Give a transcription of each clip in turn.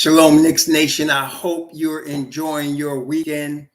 Shalom, Knicks Nation. I hope you're enjoying your weekend.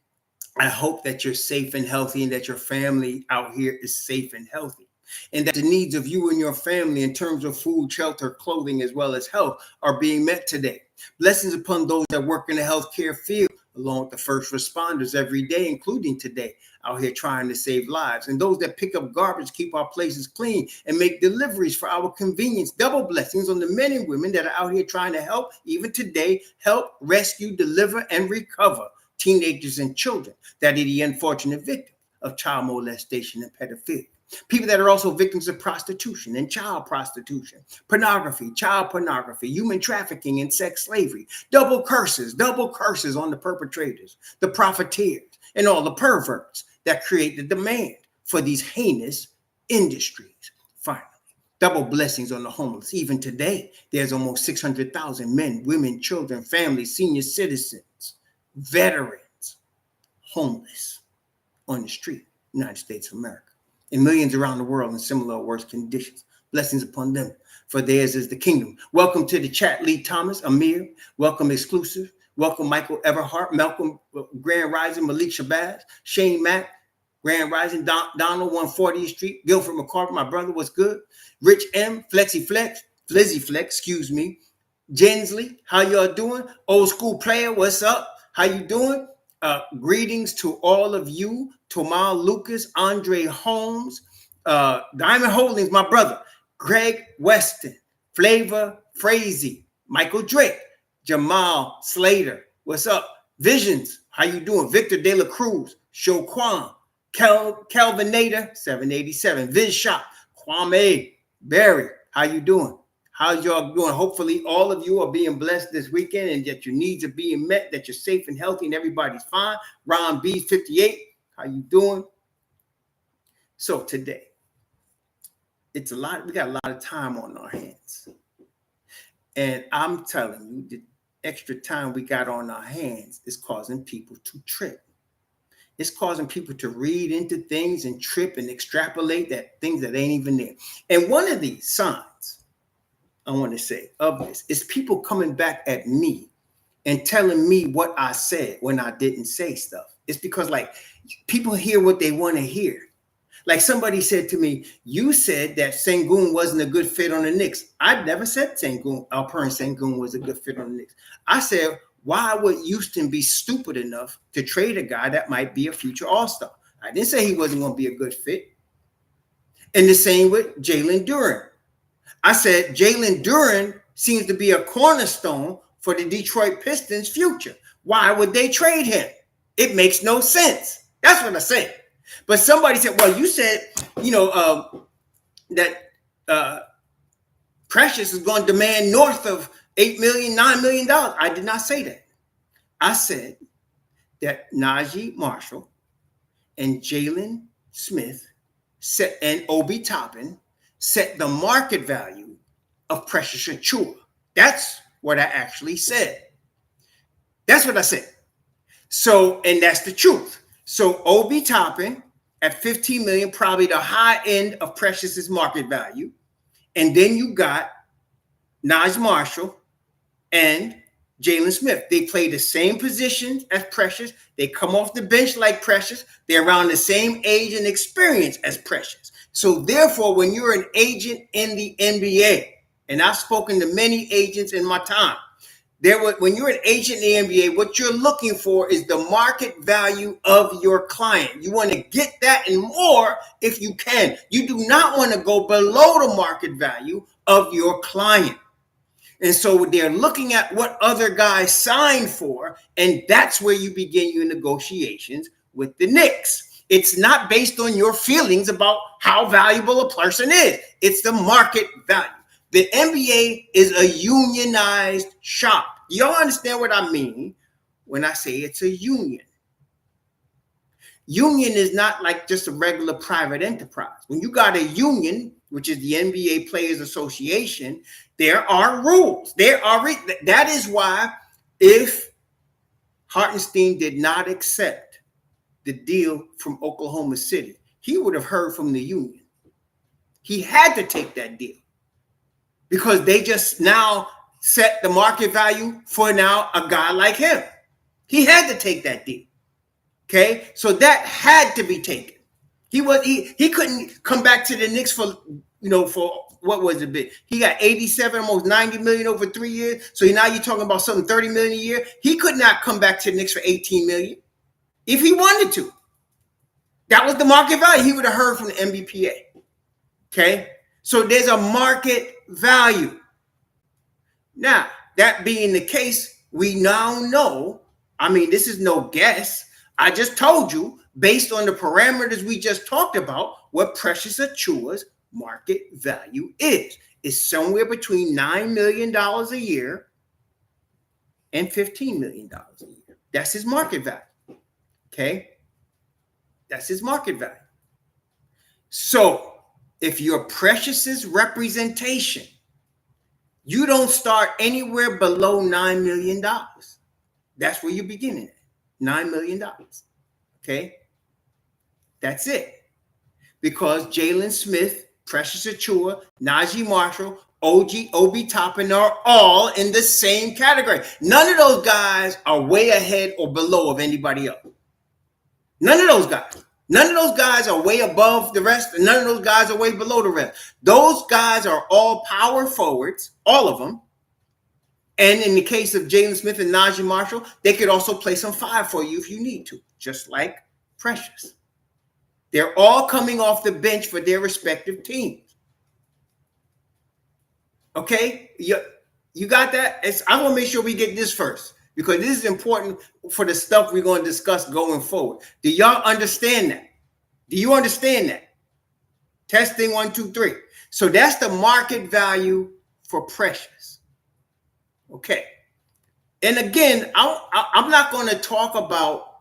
I hope that you're safe and healthy and that your family out here is safe and healthy. And that the needs of you and your family in terms of food, shelter, clothing, as well as health are being met today. Blessings upon those that work in the healthcare field, along with the first responders every day, including today, out here trying to save lives. And those that pick up garbage, keep our places clean, and make deliveries for our convenience. Double blessings on the men and women that are out here trying to help, even today, help, rescue, deliver, and recover teenagers and children that are the unfortunate victim of child molestation and pedophilia. People that are also victims of prostitution and child prostitution, pornography, child pornography, human trafficking, and sex slavery. Double curses on the perpetrators, the profiteers, and all the perverts that create the demand for these heinous industries. Finally, double blessings on the homeless. Even today, there's almost 600,000 men, women, children, families, senior citizens, veterans, homeless on the street, United States of America, and millions around the world in similar or worse conditions. Blessings upon them, for theirs is the kingdom. Welcome to the chat, Lee Thomas, Amir. Welcome, Exclusive. Welcome, Michael Everhart, Malcolm, Grand Rising, Malik Shabazz, Shane Mack, Grand Rising, Donald, 140th Street, Guilford McCarver, my brother, what's good? Rich M, Flexi Flex, Flizzy Flex, excuse me. Jensley, how y'all doing? Old school player, what's up? How you doing? Greetings to all of you. Tomal Lucas, Andre Holmes, Diamond Holdings, my brother, Greg Weston, Flavor Frazee, Michael Drake, Jamal Slater, what's up? Visions, how you doing? Victor De La Cruz, Sho Kwan, Kelvin Nader, 787, Viz Shop, Kwame Berry, how you doing? How's y'all doing? Hopefully all of you are being blessed this weekend and that your needs are being met, that you're safe and healthy and everybody's fine. Ron B 58, how you doing? So today, we got a lot of time on our hands. And I'm telling you, the extra time we got on our hands is causing people to trip. It's causing people to read into things and trip and extrapolate that things that ain't even there. And one of these signs, I want to say, of this is people coming back at me and telling me what I said when I didn't say stuff. It's because like people hear what they want to hear. Like somebody said to me, you said that Sengun wasn't a good fit on the Knicks. I never said Alperen Sengun was a good fit on the Knicks. I said, why would Houston be stupid enough to trade a guy that might be a future all-star? I didn't say he wasn't going to be a good fit. And the same with Jalen Duren. I said Jalen Duren seems to be a cornerstone for the Detroit Pistons' future. Why would they trade him? It makes no sense. That's what I said. But somebody said, well, you said, that Precious is going to demand north of $8 million, $9 million. I did not say that. I said that Najee Marshall and Jalen Smith and Obi Toppin set the market value of Precious Achiuwa. That's what I actually said. That's what I said. So, and that's the truth. So Obi Toppin at $15 million, probably the high end of Precious's market value. And then you got Najee Marshall and Jalen Smith. They play the same positions as Precious. They come off the bench like Precious. They're around the same age and experience as Precious. So therefore, when you're an agent in the NBA, and I've spoken to many agents in my time, when you're an agent in the NBA, what you're looking for is the market value of your client. You want to get that and more if you can. You do not want to go below the market value of your client. And so they're looking at what other guys signed for, and that's where you begin your negotiations with the Knicks. It's not based on your feelings about how valuable a person is. It's the market value. The NBA is a unionized shop. Y'all understand what I mean when I say it's a union? Union is not like just a regular private enterprise. When you got a union, which is the NBA Players Association, there are rules. That is why if Hartenstein did not accept the deal from Oklahoma City, he would have heard from the union. He had to take that deal because they just now set the market value for now a guy like him. He had to take that deal. Okay, so that had to be taken. He couldn't come back to the Knicks for for what was it bit? He got 87, almost 90 million over 3 years. So now you're talking about something 30 million a year. He could not come back to the Knicks for 18 million if he wanted to. That was the market value. He would have heard from the MBPA. Okay, so there's a market value. Now, that being the case, we now know. I mean, this is no guess. I just told you, based on the parameters we just talked about, what Precious Achiuwa's market value is. It's somewhere between $9 million a year and $15 million a year. That's his market value. Okay? That's his market value. So, if you're Precious's representation, you don't start anywhere below $9 million. That's where you're beginning at. $9 million. Okay? That's it. Because Jalen Smith, Precious Achiuwa, Najee Marshall, Obi Toppin are all in the same category. None of those guys are way ahead or below of anybody else. None of those guys. None of those guys are way above the rest, and none of those guys are way below the rest. Those guys are all power forwards, all of them. And in the case of Jalen Smith and Najee Marshall, they could also play some five for you if you need to, just like Precious. They're all coming off the bench for their respective teams. Okay? You got that? I want to make sure we get this first, because this is important for the stuff we're going to discuss going forward. Do y'all understand that? Do you understand that? Testing 1, 2, 3. So that's the market value for Precious. Okay. And again, I'm not going to talk about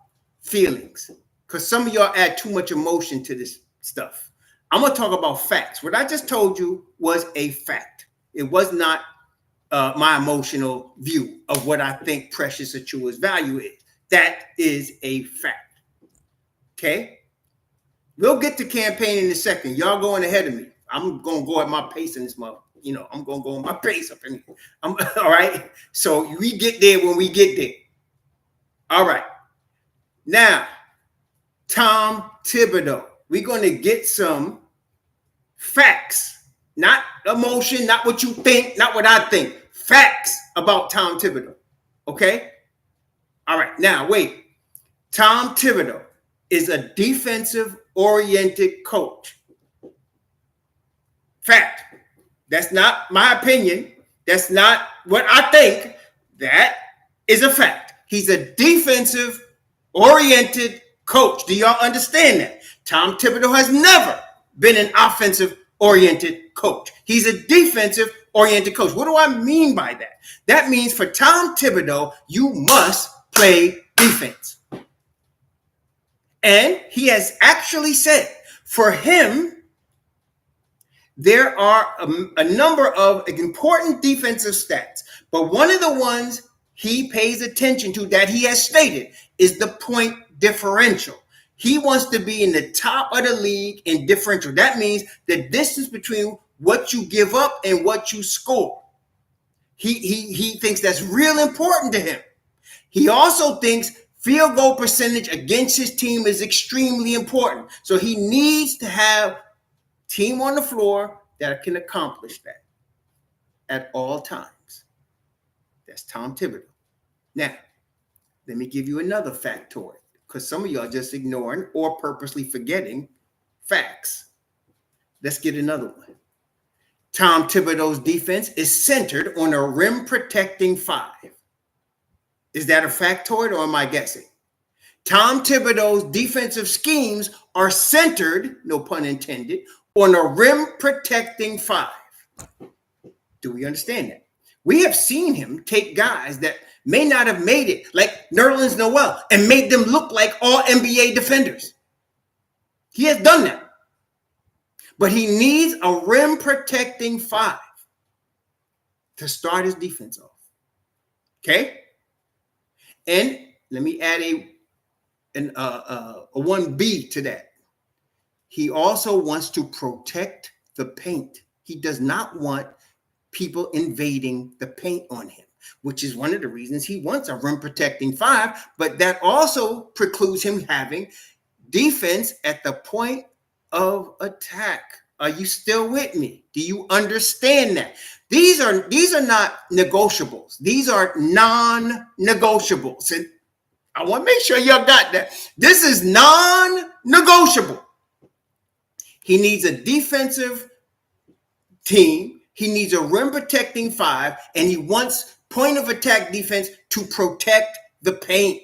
feelings, because some of y'all add too much emotion to this stuff. I'm going to talk about facts. What I just told you was a fact. It was not my emotional view of what I think Precious Achiuwa's value is. That is a fact. Okay? We'll get to campaign in a second. Y'all going ahead of me. I'm going to go at my pace in this month. I'm going to go on my pace up in here. All right? So we get there when we get there. All right. Now, Tom Thibodeau. We're going to get some facts. Not emotion, not what you think, not what I think. Facts about Tom Thibodeau. Okay? All right. Now, wait. Tom Thibodeau is a defensive-oriented coach. Fact. That's not my opinion. That's not what I think. That is a fact. He's a defensive-oriented coach. Do y'all understand that? Tom Thibodeau has never been an offensive-oriented coach. He's a defensive-oriented coach. What do I mean by that? That means for Tom Thibodeau, you must play defense. And he has actually said, for him, there are a number of important defensive stats, but one of the ones he pays attention to that he has stated is the point differential. He wants to be in the top of the league in differential. That means the distance between what you give up and what you score. He thinks that's real important to him. He also thinks field goal percentage against his team is extremely important. So he needs to have team on the floor that can accomplish that at all times. That's Tom Thibodeau. Now, let me give you another factoid, because some of y'all just ignoring or purposely forgetting facts. Let's get another one. Tom Thibodeau's defense is centered on a rim protecting five. Is that a factoid or am I guessing? Tom Thibodeau's defensive schemes are centered, no pun intended, on a rim protecting five. Do we understand that? We have seen him take guys that may not have made it, like Nerlens Noel, and made them look like all NBA defenders. He has done that. But he needs a rim protecting five to start his defense off. Okay? And let me add a 1B to that. He also wants to protect the paint. He does not want people invading the paint on him, which is one of the reasons he wants a rim protecting 5. But that also precludes him having defense at the point of attack. Are you still with me? Do you understand that? These are not negotiables. These are non-negotiables. And I want to make sure y'all got that. This is non-negotiable. He needs a defensive team. He needs a rim protecting 5, and he wants point of attack defense to protect the paint.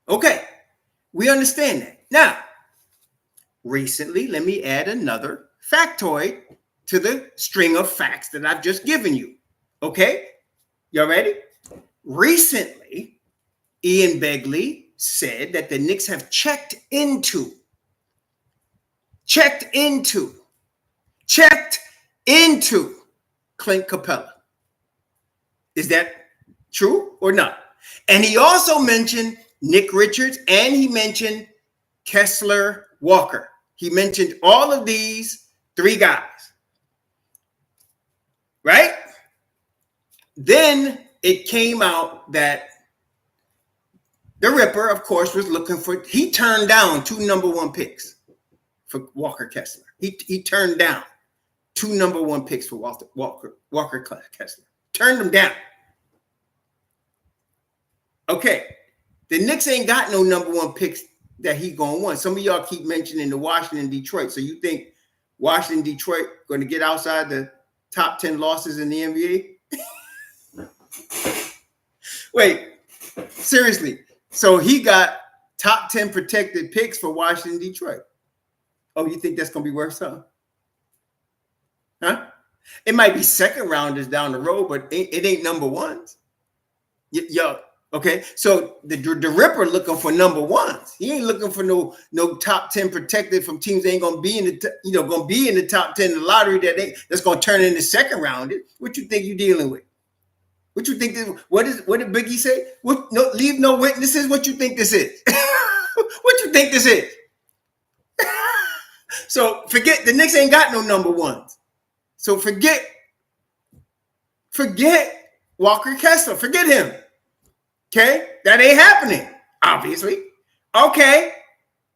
Okay, we understand that. Now, recently, let me add another factoid to the string of facts that I've just given you. Okay, y'all ready? Recently, Ian Begley said that the Knicks have checked into Clint Capella. Is that true or not? And he also mentioned Nick Richards, and he mentioned Kessler Walker. He mentioned all of these 3 guys, right? Then it came out that the Ripper, of course, was looking for, he turned down 2 number 1 picks for Walker Kessler. He turned down 2 number 1 picks for Walker Kessler. Turned them down. Okay. The Knicks ain't got no number 1 picks that he gonna want. Some of y'all keep mentioning the Washington, Detroit. So you think Washington, Detroit going to get outside the top 10 losses in the NBA? Wait, seriously. So he got top 10 protected picks for Washington, Detroit. Oh, you think that's going to be worth something? Huh? It might be second rounders down the road, but it ain't number 1s. Yo. Okay, so the Ripper looking for number 1s. He ain't looking for no top 10 protected from teams that ain't gonna be in the top 10 in the lottery that's gonna turn into second round. What you think you dealing with? What you think? What did Biggie say? Leave no witnesses. What you think this is? What you think this is? So forget the Knicks ain't got no number 1s. So forget Walker Kessler. Forget him. Okay, that ain't happening, obviously. Okay,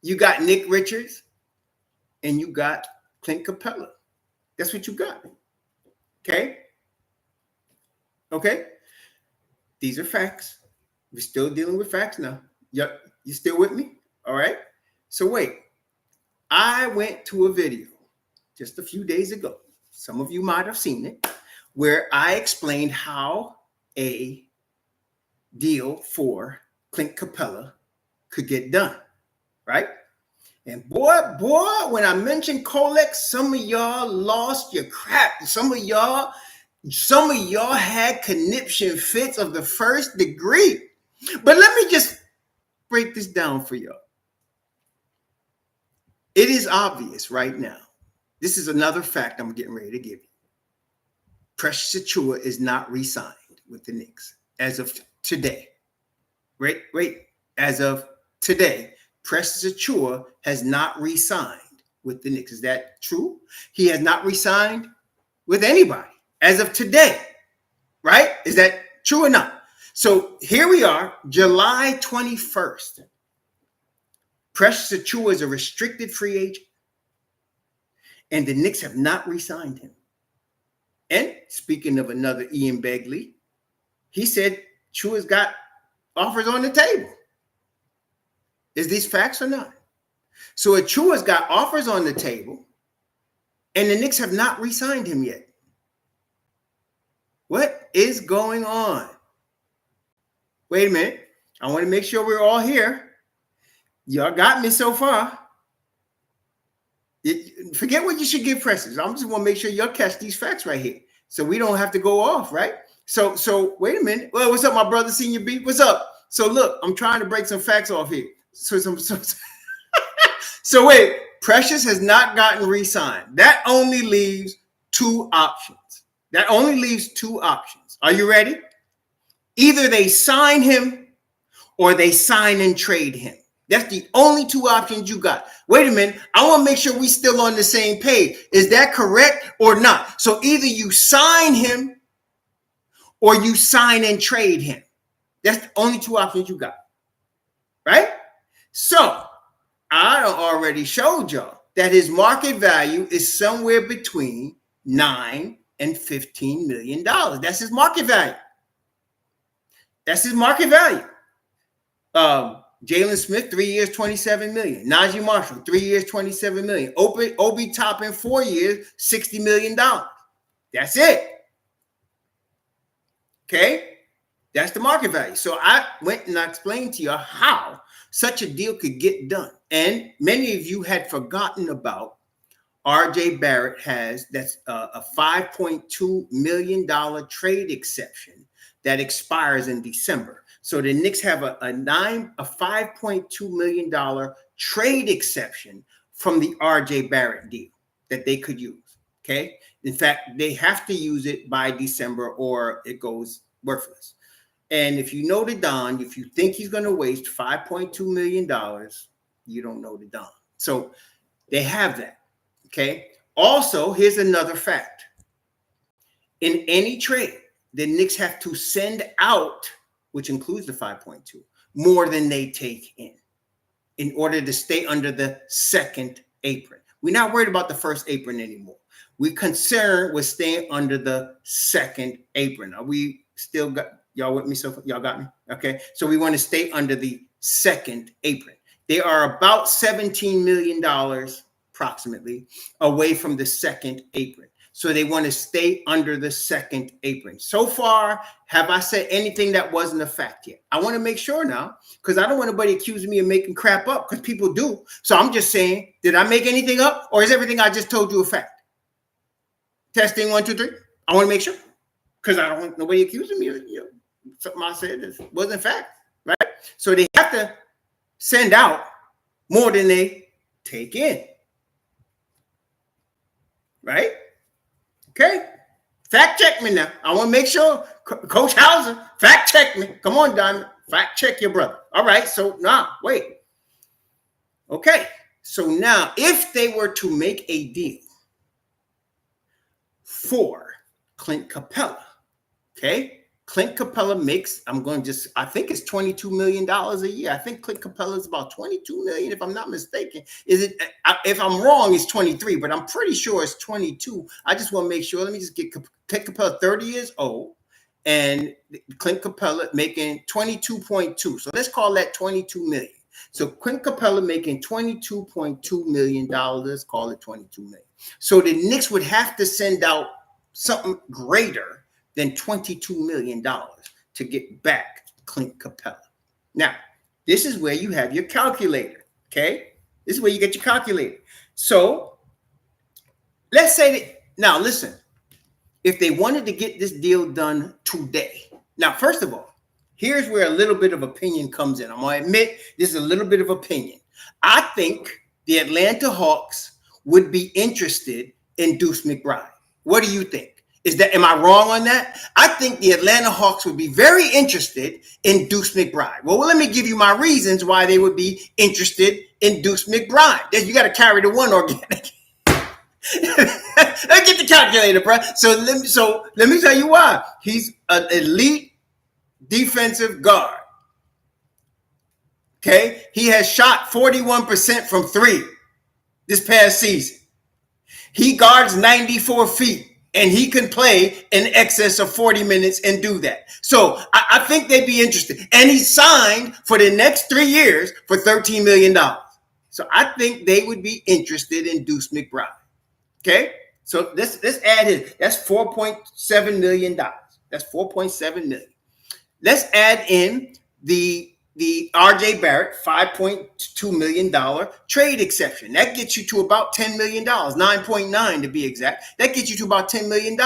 you got Nick Richards and you got Clint Capella. That's what you got. Okay. These are facts. We're still dealing with facts now. You still with me? All right. So wait, I went to a video just a few days ago. Some of you might have seen it, where I explained how a deal for Clint Capella could get done, right? And boy, when I mentioned Colex, some of y'all lost your crap. Some of y'all had conniption fits of the first degree. But let me just break this down for y'all. It is obvious right now. This is another fact I'm getting ready to give you. Precious Achiuwa is not re-signed with the Knicks as of today. Wait. As of today, Precious Achiuwa has not re-signed with the Knicks. Is that true? He has not re-signed with anybody as of today, right? Is that true or not? So here we are, July 21st. Precious Achiuwa is a restricted free agent, and the Knicks have not re-signed him. And speaking of another Ian Begley, he said Achiuwa's got offers on the table. Is these facts or not? So Achiuwa's got offers on the table, and the Knicks have not re-signed him yet. What is going on? Wait a minute. I want to make sure we're all here. Y'all got me so far. Forget what you should give Precious. I'm just want to make sure y'all catch these facts right here, so we don't have to go off, right? So wait a minute. Well, what's up, my brother, Senior B? What's up? So look, I'm trying to break some facts off here. So wait, Precious has not gotten re-signed. That only leaves 2 options. Are you ready? Either they sign him or they sign and trade him. That's the only two options you got. Wait a minute. I want to make sure we still on the same page. Is that correct or not? So either you sign him or you sign and trade him. That's the only two options you got. Right? So I already showed y'all that his market value is somewhere between $9 and $15 million. That's his market value. That's his market value. Jalen Smith, 3 years, $27 million. Najee Marshall, 3 years, $27 million. Obi Toppin, 4 years, $60 million. That's it. Okay? That's the market value. So I went and I explained to you how such a deal could get done. And many of you had forgotten about RJ Barrett that's a $5.2 million trade exception that expires in December. So the Knicks have a $5.2 million trade exception from the RJ Barrett deal that they could use. Okay. In fact, they have to use it by December or it goes worthless. And if you know the Don, if you think he's going to waste $5.2 million, you don't know the Don. So they have that. Okay. Also, here's another fact. In any trade, the Knicks have to send out, which includes the 5.2, more than they take in order to stay under the second apron. We're not worried about the first apron anymore. We're concerned with staying under the second apron. Are we still got y'all with me? So y'all got me? Okay. So we want to stay under the second apron. They are about $17 million approximately away from the second apron. So they want to stay under the second apron. So far, have I said anything that wasn't a fact yet? I want to make sure now, because I don't want anybody accusing me of making crap up, because people do. So I'm just saying, did I make anything up, or is everything I just told you a fact? Testing 1, 2, 3. I want to make sure, because I don't want nobody accusing me of something I said wasn't fact, right? So they have to send out more than they take in, right? Okay, fact check me now. I want to make sure, Coach Hauser, fact check me. Come on, Diamond, fact check your brother. All right, so now, wait. Okay, so now if they were to make a deal for Clint Capella, okay? Clint Capella makes, I think it's $22 million a year. I think Clint Capella is about $22 million, if I'm not mistaken. If I'm wrong, it's 23, but I'm pretty sure it's 22. I just want to make sure. Let me just get Clint Capella, 30 years old, and Clint Capella making 22.2. So let's call that 22 million. So Clint Capella making $22.2 million. Let's call it 22 million. So the Knicks would have to send out something greater than $22 million to get back Clint Capella. Now, this is where you have your calculator, okay? This is where you get your calculator. So let's say that, now listen, if they wanted to get this deal done today. Now, first of all, here's where a little bit of opinion comes in. I'm going to admit this is a little bit of opinion. I think the Atlanta Hawks would be interested in Duce McBride. What do you think? Am I wrong on that? I think the Atlanta Hawks would be very interested in Duce McBride. Well, let me give you my reasons why they would be interested in Duce McBride. You got to carry the one organic. Let's get the calculator, bro. So let me tell you why. He's an elite defensive guard. Okay, he has shot 41% from 3 this past season. He guards 94 feet. And he can play in excess of 40 minutes and do that. So I think they'd be interested. And he signed for the next 3 years for $13 million. So I think they would be interested in Duce McBride. Okay? So let's add his. That's $4.7 million. That's $4.7 million. Let's add in the RJ Barrett $5.2 million trade exception. That gets you to about $10 million, 9.9 to be exact. That gets you to about $10 million.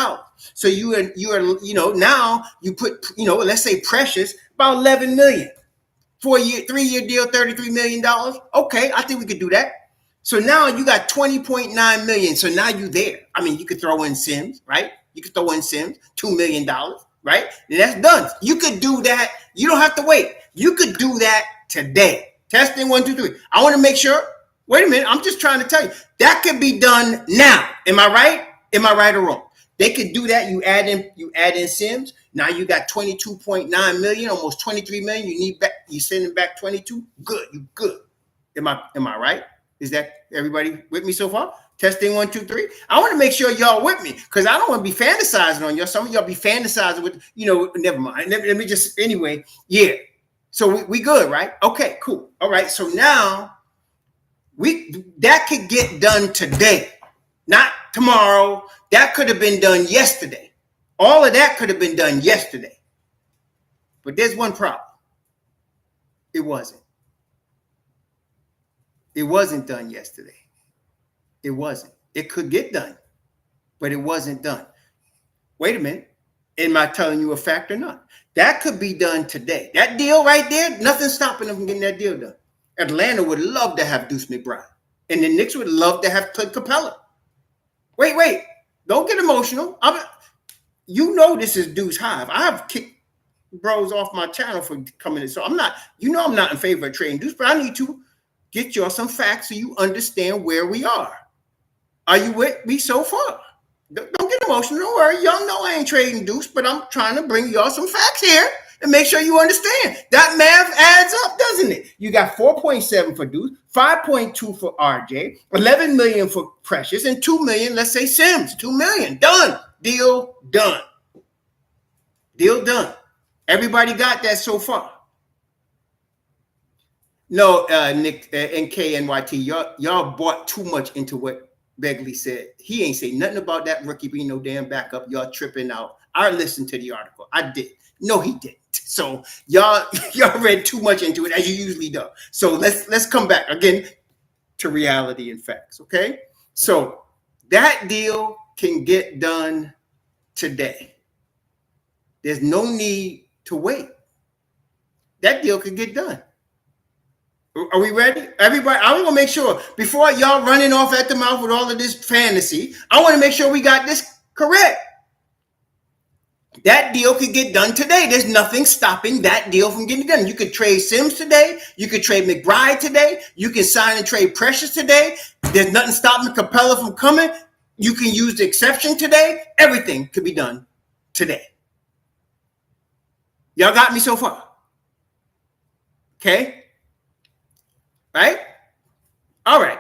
So you are now you put, let's say Precious, about $11 million. 3-year deal, $33 million. Okay, I think we could do that. So now you got $20.9 million. So now you're there. I mean, you could throw in Sims, right? You could throw in Sims, $2 million, right? And that's done. You could do that. You don't have to wait. You could do that today. Testing 1, 2, 3. I want to make sure. Wait a minute. I'm just trying to tell you that could be done now. Am I right? Am I right or wrong? They could do that. You add in Sims. Now you got 22.9 million, almost 23 million. You need back. You sending back 22. Good. You good. Am I right? Is that everybody with me so far? Testing 1, 2, 3. I want to make sure y'all with me because I don't want to be fantasizing on y'all. Some of y'all be fantasizing with, never mind. Let me just, anyway. Yeah. So we good, right? Okay, cool. All right. So now that could get done today, not tomorrow. That could have been done yesterday. All of that could have been done yesterday. But there's one problem. It wasn't. It wasn't done yesterday. It wasn't. It could get done, but it wasn't done. Wait a minute. Am I telling you a fact or not? That could be done today. That deal right there, nothing's stopping them from getting that deal done. Atlanta would love to have Duce McBride. And the Knicks would love to have Clint Capella. Wait. Don't get emotional. This is Duce Hive. I've kicked bros off my channel for coming in. So I'm not in favor of trading Duce, but I need to get y'all some facts so you understand where we are. Are you with me so far? Don't get emotional. Don't worry. Y'all know I ain't trading Duce, but I'm trying to bring y'all some facts here and make sure you understand. That math adds up, doesn't it? You got 4.7 for Duce, 5.2 for RJ, 11 million for Precious, and 2 million, let's say Sims. 2 million. Done. Deal done. Deal done. Everybody got that so far. No, Nick, NKNYT, y'all bought too much into what Begley said. He ain't say nothing about that rookie being no damn backup. Y'all tripping out. I listened to the article. I did. No, he didn't. So y'all read too much into it as you usually do. So let's come back again to reality and facts. Okay. So that deal can get done today. There's no need to wait. That deal could get done. Are we ready? Everybody, I want to make sure before y'all running off at the mouth with all of this fantasy, I want to make sure we got this correct. That deal could get done today. There's nothing stopping that deal from getting done. You could trade Sims today. You could trade McBride today. You can sign and trade Precious today. There's nothing stopping Capella from coming. You can use the exception today. Everything could be done today. Y'all got me so far? Okay? Right? All right.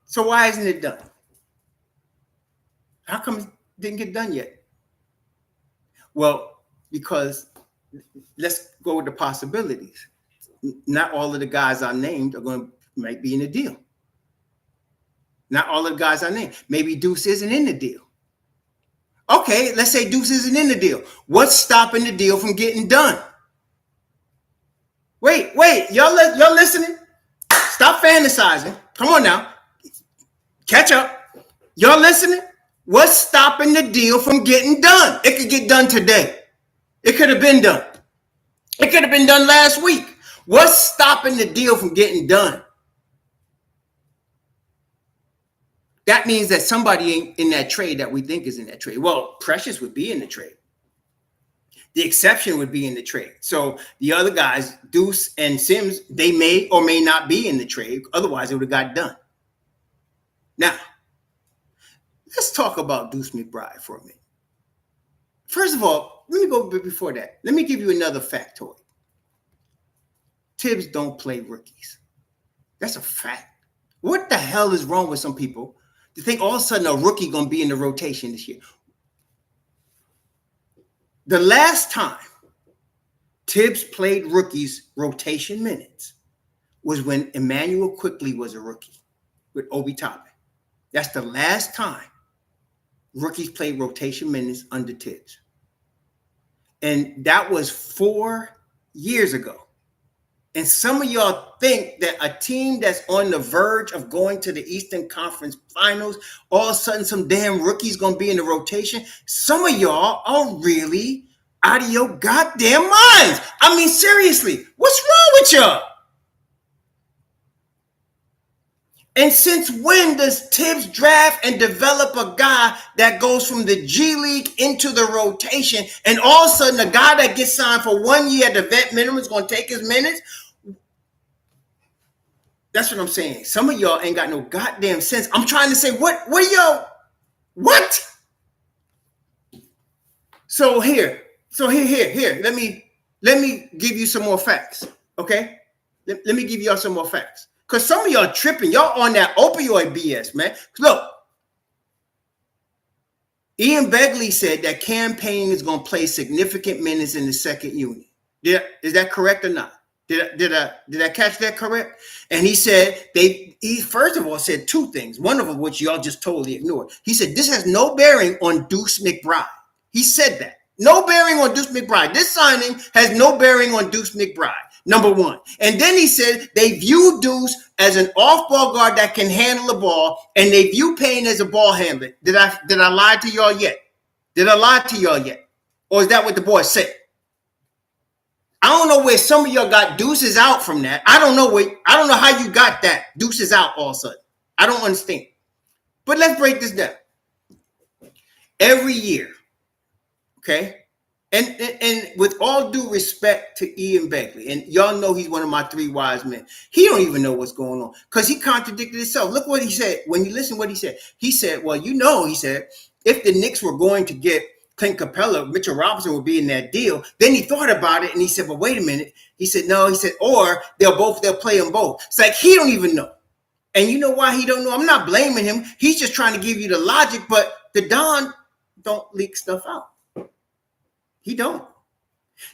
So why isn't it done? How come it didn't get done yet? Well, because let's go with the possibilities. Not all of the guys I named might be in the deal. Not all of the guys I named. Maybe Duce isn't in the deal. Okay, let's say Duce isn't in the deal. What's stopping the deal from getting done? Wait, y'all listening? Stop fantasizing. Come on now. Catch up. Y'all listening? What's stopping the deal from getting done? It could get done today. It could have been done. It could have been done last week. What's stopping the deal from getting done? That means that somebody ain't in that trade that we think is in that trade. Well, Precious would be in the trade. The exception would be in the trade. So the other guys, Duce and Sims, they may or may not be in the trade. Otherwise, it would have got done. Now, let's talk about Duce McBride for a minute. First of all, let me go before that. Let me give you another factoid. Thibs don't play rookies. That's a fact. What the hell is wrong with some people to think all of a sudden a rookie going to be in the rotation this year? The last time Thibs played rookies rotation minutes was when Emmanuel Quickly was a rookie with Obi Toppin. That's the last time rookies played rotation minutes under Thibs. And that was 4 years ago. And some of y'all think that a team that's on the verge of going to the Eastern Conference Finals, all of a sudden some damn rookie's going to be in the rotation. Some of y'all are really out of your goddamn minds. I mean, seriously, what's wrong with y'all? And since when does Thibs draft and develop a guy that goes from the G League into the rotation, and all of a sudden a guy that gets signed for 1 year at the vet minimum is going to take his minutes? That's what I'm saying. Some of y'all ain't got no goddamn sense. I'm trying to say, what y'all, what? So here. Let me give you some more facts. Okay? Let me give y'all some more facts. Because some of y'all tripping. Y'all on that opioid BS, man. Look. Ian Begley said that campaign is going to play significant minutes in the second unit. Is that correct or not? Did I catch that correct? And he said he first of all said two things, one of them which y'all just totally ignored. He said this has no bearing on Duce McBride. He said that. No bearing on Duce McBride. This signing has no bearing on Duce McBride, number one. And then he said they view Duce as an off-ball guard that can handle the ball, and they view Payne as a ball handler. Did I lie to y'all yet? Did I lie to y'all yet? Or is that what the boy said? I don't know where some of y'all got Deuces out from that. I don't know how you got that Deuces out all of a sudden. I don't understand. But let's break this down. Every year, okay? And with all due respect to Ian Begley, and y'all know he's one of my three wise men, he don't even know what's going on because he contradicted himself. Look what he said. When you listen to what he said, well, he said, if the Knicks were going to get Clint Capella, Mitchell Robinson would be in that deal. Then he thought about it and he said, well, wait a minute. He said, no, or they'll play them both. It's like he don't even know. And you know why he don't know? I'm not blaming him. He's just trying to give you the logic, but the Don don't leak stuff out. He don't.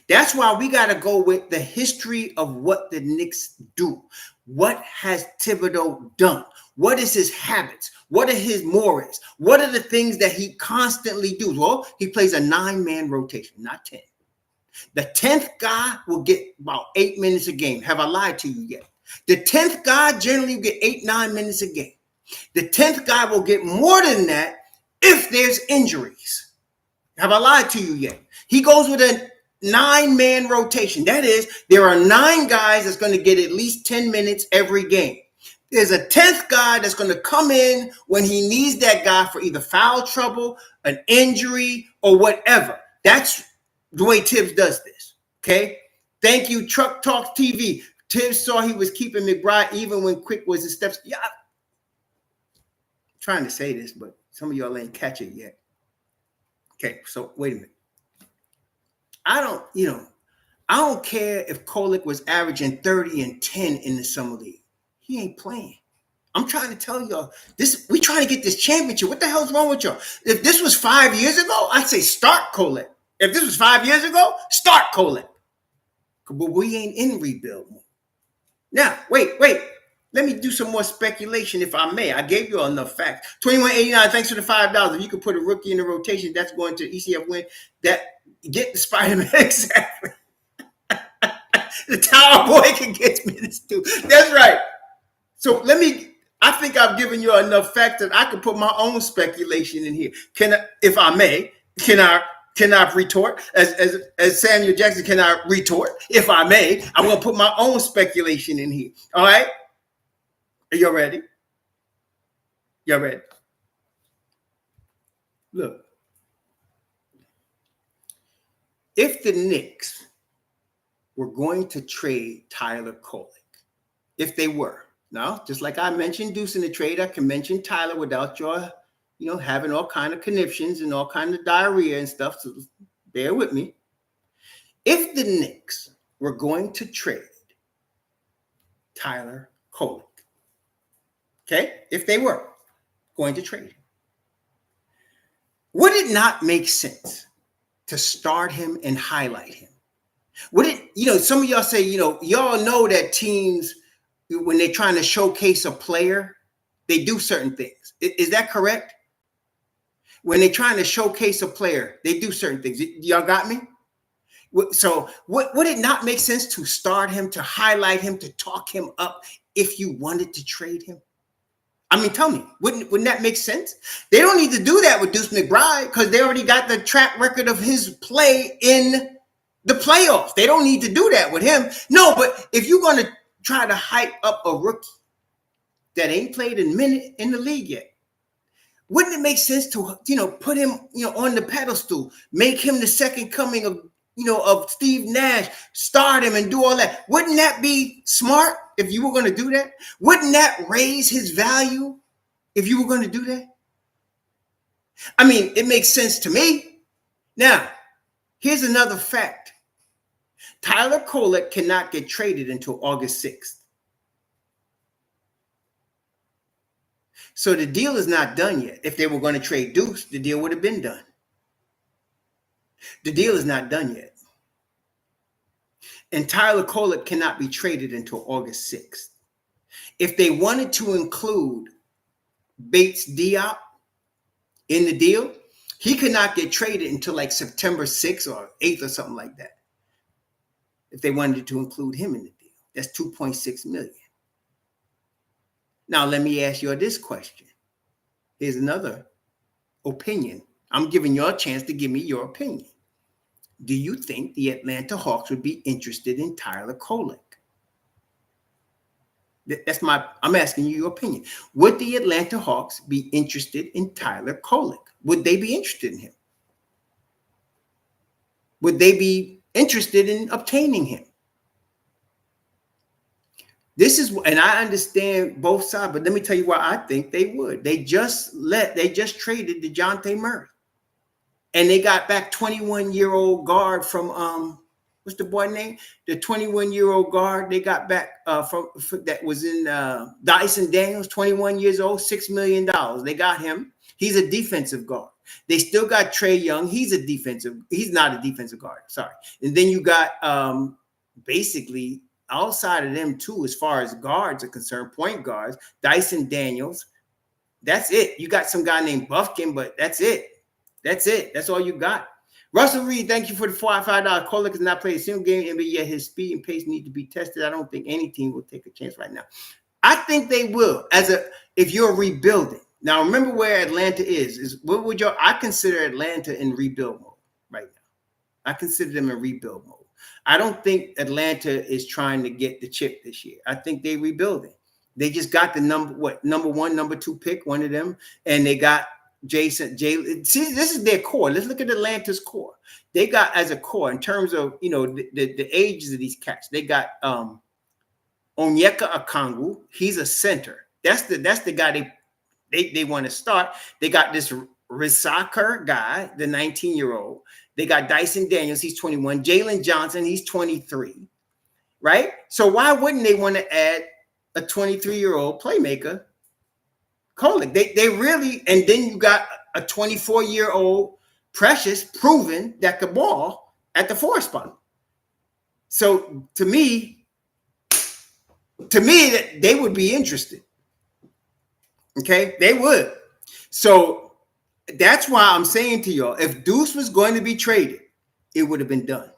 That's why we got to go with the history of what the Knicks do. What has Thibodeau done? What is his habits? What are his mores? What are the things that he constantly does? Well, he plays a 9-man rotation, not 10. The 10th guy will get about 8 minutes a game. Have I lied to you yet? The 10th guy generally will get 8-9 minutes a game. The 10th guy will get more than that if there's injuries. Have I lied to you yet? He goes with a 9-man rotation. That is, there are 9 guys that's going to get at least 10 minutes every game. There's a 10th guy that's going to come in when he needs that guy for either foul trouble, an injury, or whatever. That's the way Thibs does this. Okay? Thank you, Truck Talk TV. Thibs saw he was keeping McBride even when Quick was his steps. Yeah, I'm trying to say this, but some of y'all ain't catch it yet. Okay, so wait a minute. I don't care if Kolek was averaging 30 and 10 in the summer league. He ain't playing. I'm trying to tell y'all this. We trying to get this championship. What the hell's wrong with y'all? If this was 5 years ago, I'd say start Kolek. If this was 5 years ago, start Kolek. But we ain't in rebuild mode. Now, wait. Let me do some more speculation, if I may. I gave you all enough facts. 21.89. Thanks for the $5. If you could put a rookie in the rotation, that's going to ECF win. That get the Spider-Man exactly. The Tower Boy can get minutes too. That's right. So I think I've given you enough facts that I can put my own speculation in here. If I may, can I retort? As Samuel Jackson, can I retort? If I may, I'm going to put my own speculation in here. All right? Are you ready? Y'all ready? Look. If the Knicks were going to trade Tyler Kolek, if they were, now, just like I mentioned Duce in the trade, I can mention Tyler without your, having all kind of conniptions and all kind of diarrhea and stuff, so bear with me. If the Knicks were going to trade Tyler Kolek, okay, if they were going to trade him, would it not make sense to start him and highlight him? Would it, some of y'all say, y'all know that teams, when they're trying to showcase a player, they do certain things. Is that correct? When they're trying to showcase a player, they do certain things. Y'all got me? So would it not make sense to start him, to highlight him, to talk him up if you wanted to trade him? I mean, tell me, wouldn't that make sense? They don't need to do that with Duce McBride because they already got the track record of his play in the playoffs. They don't need to do that with him. No, but if you're going to try to hype up a rookie that ain't played a minute in the league yet, wouldn't it make sense to, put him, on the pedestal, make him the second coming of Steve Nash, start him and do all that? Wouldn't that be smart? if you were going to do that? Wouldn't that raise his value if you were going to do that? I mean, it makes sense to me. Now, here's another fact. Tyler Kolek cannot get traded until August 6th. So the deal is not done yet. If they were going to trade Duce, the deal would have been done. The deal is not done yet. And Tyler Kolek cannot be traded until August 6th. If they wanted to include Bates Diop in the deal, he could not get traded until like September 6th or 8th or something like that. If they wanted to include him in the deal, that's $2.6 million. Now, let me ask you this question. Here's another opinion. I'm giving you a chance to give me your opinion. Do you think the Atlanta Hawks would be interested in Tyler Kolek? I'm asking you your opinion. Would the Atlanta Hawks be interested in Tyler Kolek? Would they be interested in him? Would they be interested in obtaining him? This is, and I understand both sides, but let me tell you why I think they would. They just traded DeJounte Murray. And they got back 21-year-old guard from what's the boy name? The 21-year-old guard they got back from that was in Dyson Daniels, 21 years old, $6 million. They got him. He's a defensive guard. They still got Trae Young. He's not a defensive guard. Sorry. And then you got basically outside of them too, as far as guards are concerned, point guards, Dyson Daniels. That's it. You got some guy named Buffkin, but that's it. That's it. That's all you got. Russell Reed, thank you for the $5. Kolek has not played a single game, but yet his speed and pace need to be tested. I don't think any team will take a chance right now. I think they will. If you're rebuilding. Now, remember where Atlanta is what would I consider Atlanta in rebuild mode right now. I consider them in rebuild mode. I don't think Atlanta is trying to get the chip this year. I think they're rebuilding. They just got the number one, number two pick, one of them, and they got Jalen. See, this is their core. Let's look at Atlanta's core. They got as a core in terms of the ages of these cats. They got Onyeka Okongwu. He's a center. That's the guy they want to start. They got this Risaker guy, the 19-year-old. They got Dyson Daniels. He's 21. Jalen Johnson. He's 23. Right. So why wouldn't they want to add a 23-year-old playmaker? Kolek. They really, and then you got a 24-year-old Precious proven that could ball at the 4 spot. So to me, they would be interested. Okay, they would. So that's why I'm saying to y'all, if Duce was going to be traded, it would have been done.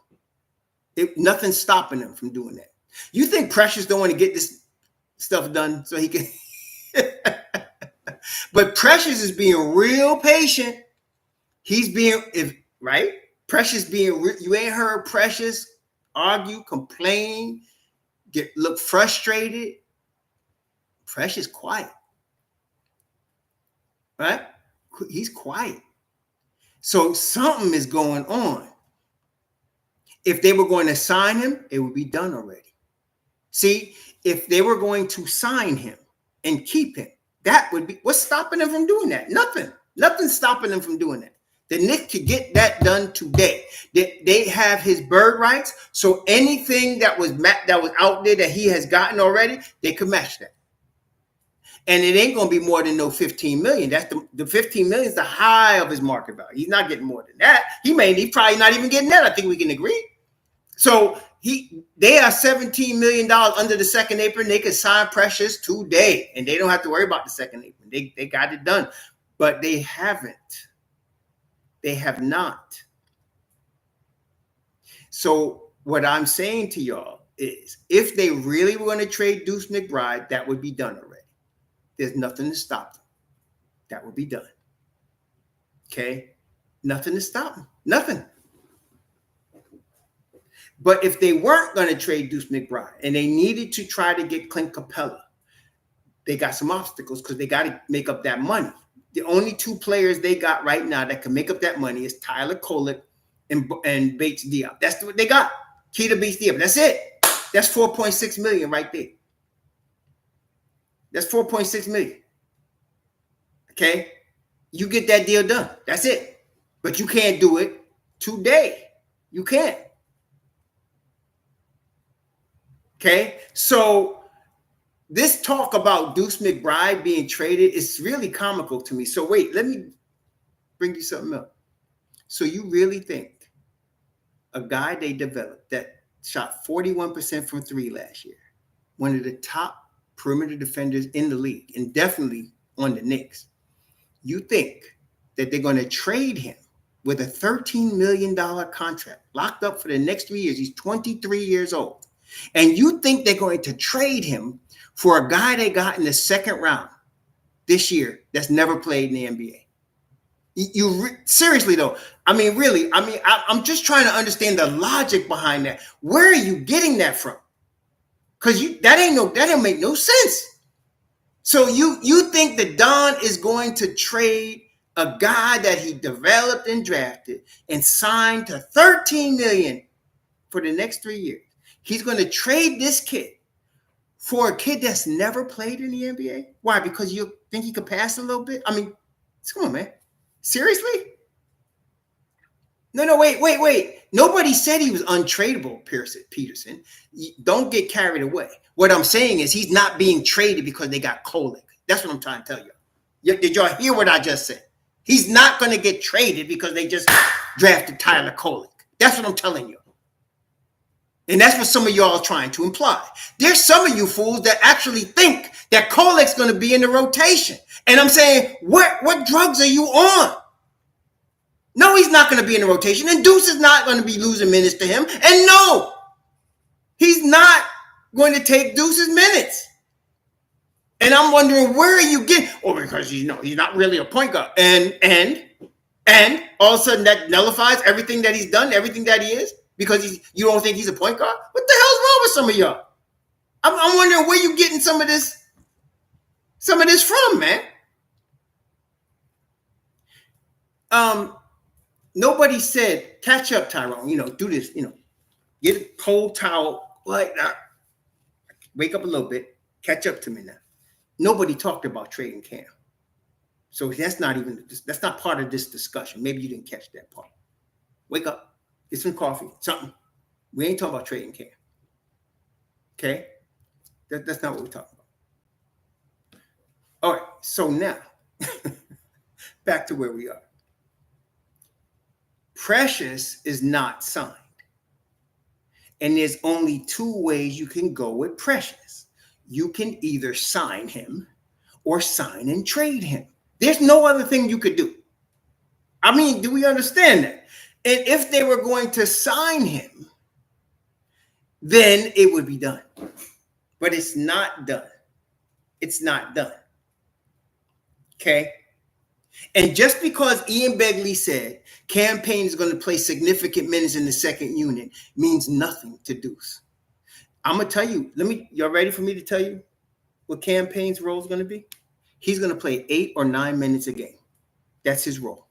Nothing's stopping them from doing that. You think Precious don't want to get this stuff done so he can? But Precious is being real patient. He's being right. Precious being you ain't heard Precious argue, complain, look frustrated. Precious quiet, right? He's quiet. So something is going on. If they were going to sign him, it would be done already. See, if they were going to sign him and keep him, that would be what's stopping them from doing that? Nothing. Nothing's stopping them from doing that. The Knicks could get that done today. They have his bird rights, so anything that was out there that he has gotten already, they could match that. And it ain't gonna be more than no 15 million. That's the 15 million is the high of his market value. He's not getting more than that. He's probably not even getting that. I think we can agree. So they are $17 million under the second apron. They could sign Precious today, and they don't have to worry about the second apron. They got it done, but they haven't. They have not. So what I'm saying to y'all is, if they really want to trade Duce McBride, that would be done already. There's nothing to stop them. That would be done. Okay? Nothing to stop them. Nothing. But if they weren't going to trade Duce McBride and they needed to try to get Clint Capella, they got some obstacles because they got to make up that money. The only 2 players they got right now that can make up that money is Tyler Kolek and Bates Diop. That's what they got. Keita Bates Diop. That's it. That's $4.6 million right there. That's 4.6 million. Okay? You get that deal done. That's it. But you can't do it today. You can't. Okay? So this talk about Duce McBride being traded is really comical to me. So wait, let me bring you something else. So you really think a guy they developed that shot 41% from three last year, one of the top perimeter defenders in the league, and definitely on the Knicks, you think that they're going to trade him with a $13 million contract locked up for the next 3 years? He's 23 years old. And you think they're going to trade him for a guy they got in the second round this year that's never played in the NBA? Seriously though, really, I'm just trying to understand the logic behind that. Where are you getting that from? Because that don't make no sense. So you think that Don is going to trade a guy that he developed and drafted and signed to $13 million for the next 3 years? He's going to trade this kid for a kid that's never played in the NBA? Why? Because you think he could pass a little bit? Come on, man. Seriously? No, wait. Nobody said he was untradeable, Peterson. Don't get carried away. What I'm saying is he's not being traded because they got Kolek. That's what I'm trying to tell you. Did y'all hear what I just said? He's not going to get traded because they just drafted Tyler Kolek. That's what I'm telling you. And that's what some of y'all are trying to imply. There's some of you fools that actually think that Kolek's going to be in the rotation. And I'm saying, what drugs are you on? No, he's not going to be in the rotation. And Duce is not going to be losing minutes to him. And no, he's not going to take Duce's minutes. And I'm wondering, where are you getting? Because he's not really a point guard. And all of a sudden that nullifies everything that he's done, everything that he is, because you don't think he's a point guard? What the hell's wrong with some of y'all? I'm wondering where you getting some of this from, man. Nobody said, catch up, Tyrone. Do this, get a cold towel like that. Wake up a little bit. Catch up to me now. Nobody talked about trading Cam. So that's not part of this discussion. Maybe you didn't catch that part. Wake up. Get some coffee, something. We ain't talking about trading Cam. Okay? That's not what we're talking about. All right. So now, back to where we are. Precious is not signed. And there's only two ways you can go with Precious. You can either sign him or sign and trade him. There's no other thing you could do. Do we understand that? And if they were going to sign him, then it would be done. But it's not done. It's not done. Okay? And just because Ian Begley said Cam Payne is going to play significant minutes in the second unit means nothing to Duce. I'm going to tell you, y'all ready for me to tell you what Cam Payne's role is going to be? He's going to play 8 or 9 minutes a game. That's his role.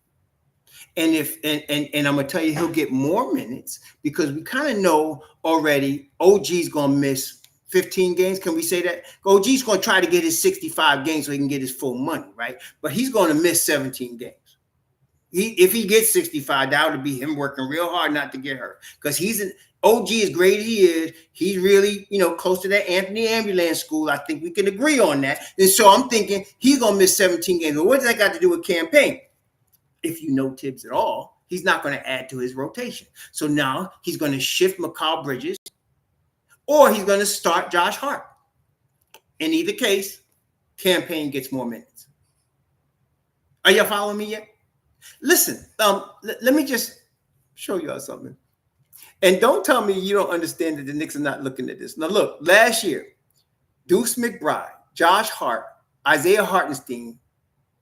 And I'm going to tell you, he'll get more minutes because we kind of know already OG's going to miss 15 games. Can we say that? OG's going to try to get his 65 games so he can get his full money, right? But he's going to miss 17 games. If he gets 65, that would be him working real hard not to get hurt. Because OG, as great as he is, he's really, close to that Anthony Ambulance school. I think we can agree on that. And so I'm thinking he's going to miss 17 games. Well, what does that got to do with Cam Payne? If you know Thibs at all, he's not going to add to his rotation. So now he's going to shift Mikal Bridges or he's going to start Josh Hart. In either case, Cam Payne gets more minutes. Are y'all following me yet? Listen, let me just show y'all something. And don't tell me you don't understand that the Knicks are not looking at this. Now, look, last year, Duce McBride, Josh Hart, Isaiah Hartenstein,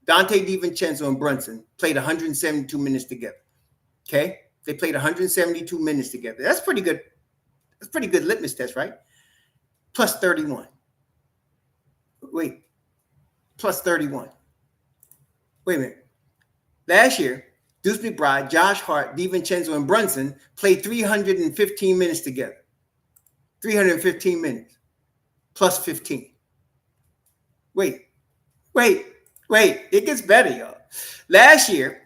Dante DiVincenzo, and Brunson played 172 minutes together. Okay? They played 172 minutes together. That's pretty good. That's a pretty good litmus test, right? Plus 31. Wait. Plus 31. Wait a minute. Last year, Duce McBride, Josh Hart, DiVincenzo, and Brunson played 315 minutes together. 315 minutes. Plus 15. Wait, wait, wait. It gets better, y'all. Last year,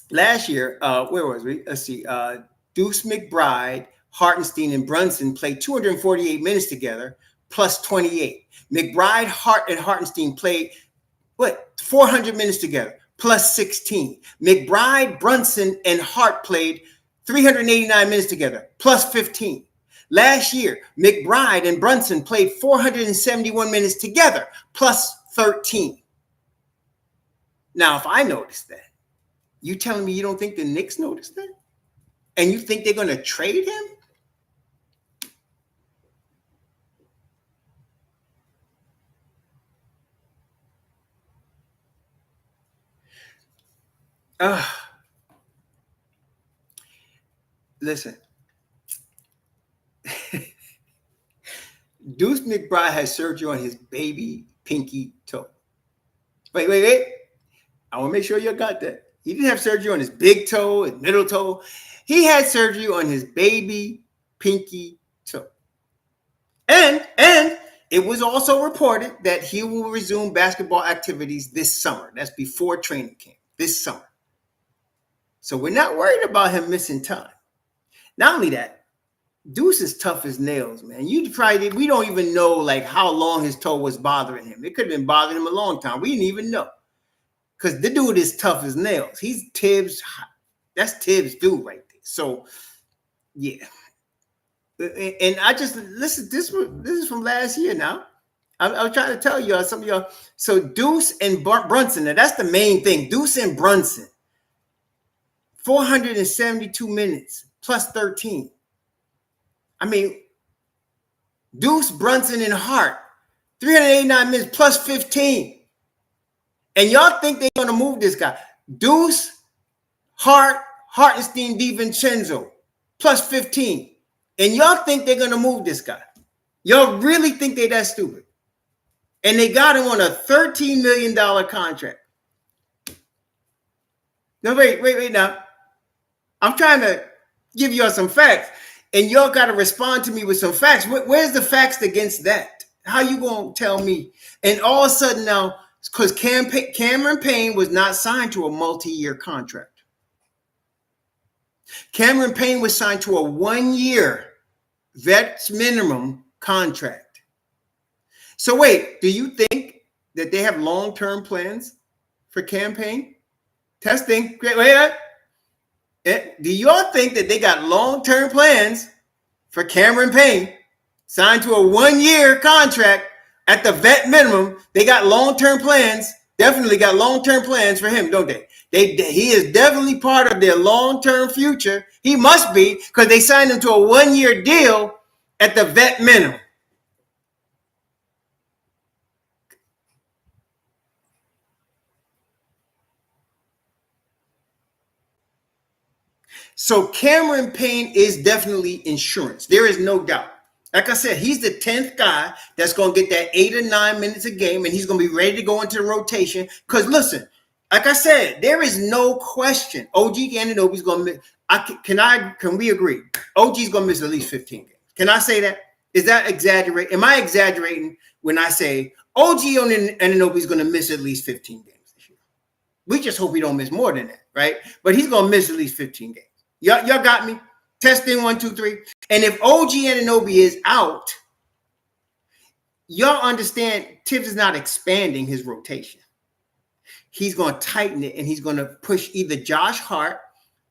where was we? Let's see. Duce McBride, Hartenstein, and Brunson played 248 minutes together, plus 28. McBride, Hart, and Hartenstein played 400 minutes together, plus 16. McBride, Brunson, and Hart played 389 minutes together, plus 15. Last year, McBride and Brunson played 471 minutes together, plus 13. Now, if I noticed that, you telling me you don't think the Knicks noticed that? And you think they're going to trade him? Listen. Duce McBride has surgery on his baby pinky toe. Wait. I want to make sure you got that. He didn't have surgery on his big toe, his middle toe. He had surgery on his baby pinky toe. And it was also reported that he will resume basketball activities this summer. That's before training camp, this summer. So we're not worried about him missing time. Not only that, Duce is tough as nails, man. We don't even know like how long his toe was bothering him. It could have been bothering him a long time. We didn't even know. Because the dude is tough as nails. He's Thibs. That's Thibs dude right there. So, yeah. And I just, listen, this is from last year now. I was trying to tell y'all, some of y'all. So Duce and Brunson, now that's the main thing. Duce and Brunson, 472 minutes plus 13. I mean, Duce, Brunson, and Hart, 389 minutes plus 15. And y'all think they're going to move this guy. Duce, Hart, Hartenstein, DiVincenzo, plus 15. And y'all think they're going to move this guy. Y'all really think they're that stupid. And they got him on a $13 million contract. No, wait now. I'm trying to give y'all some facts. And y'all got to respond to me with some facts. Where's the facts against that? How you going to tell me? And all of a sudden now, because Cameron Payne was not signed to a multi-year contract. Cameron Payne was signed to a 1-year vet minimum contract. So wait, do you think that they have long-term plans for Cam Payne? Testing. Wait. Do y'all think that they got long-term plans for Cameron Payne signed to a 1-year contract at the vet minimum? They got long-term plans, definitely got long-term plans for him, don't they? He is definitely part of their long-term future. He must be, because they signed him to a 1-year deal at the vet minimum. So Cameron Payne is definitely insurance. There is no doubt. Like I said, he's the 10th guy that's going to get that 8 or 9 minutes a game, and he's going to be ready to go into the rotation. Because listen, like I said, there is no question OG Anunoby's going to miss. Can we agree? OG's going to miss at least 15 games. Can I say that? Is that exaggerating? Am I exaggerating when I say OG Anunoby's going to miss at least 15 games this year? We just hope he don't miss more than that, right? But he's going to miss at least 15 games. Y'all got me? Testing 1, 2, 3. And if OG Anunoby is out, y'all understand Thibs is not expanding his rotation. He's going to tighten it, and he's going to push either Josh Hart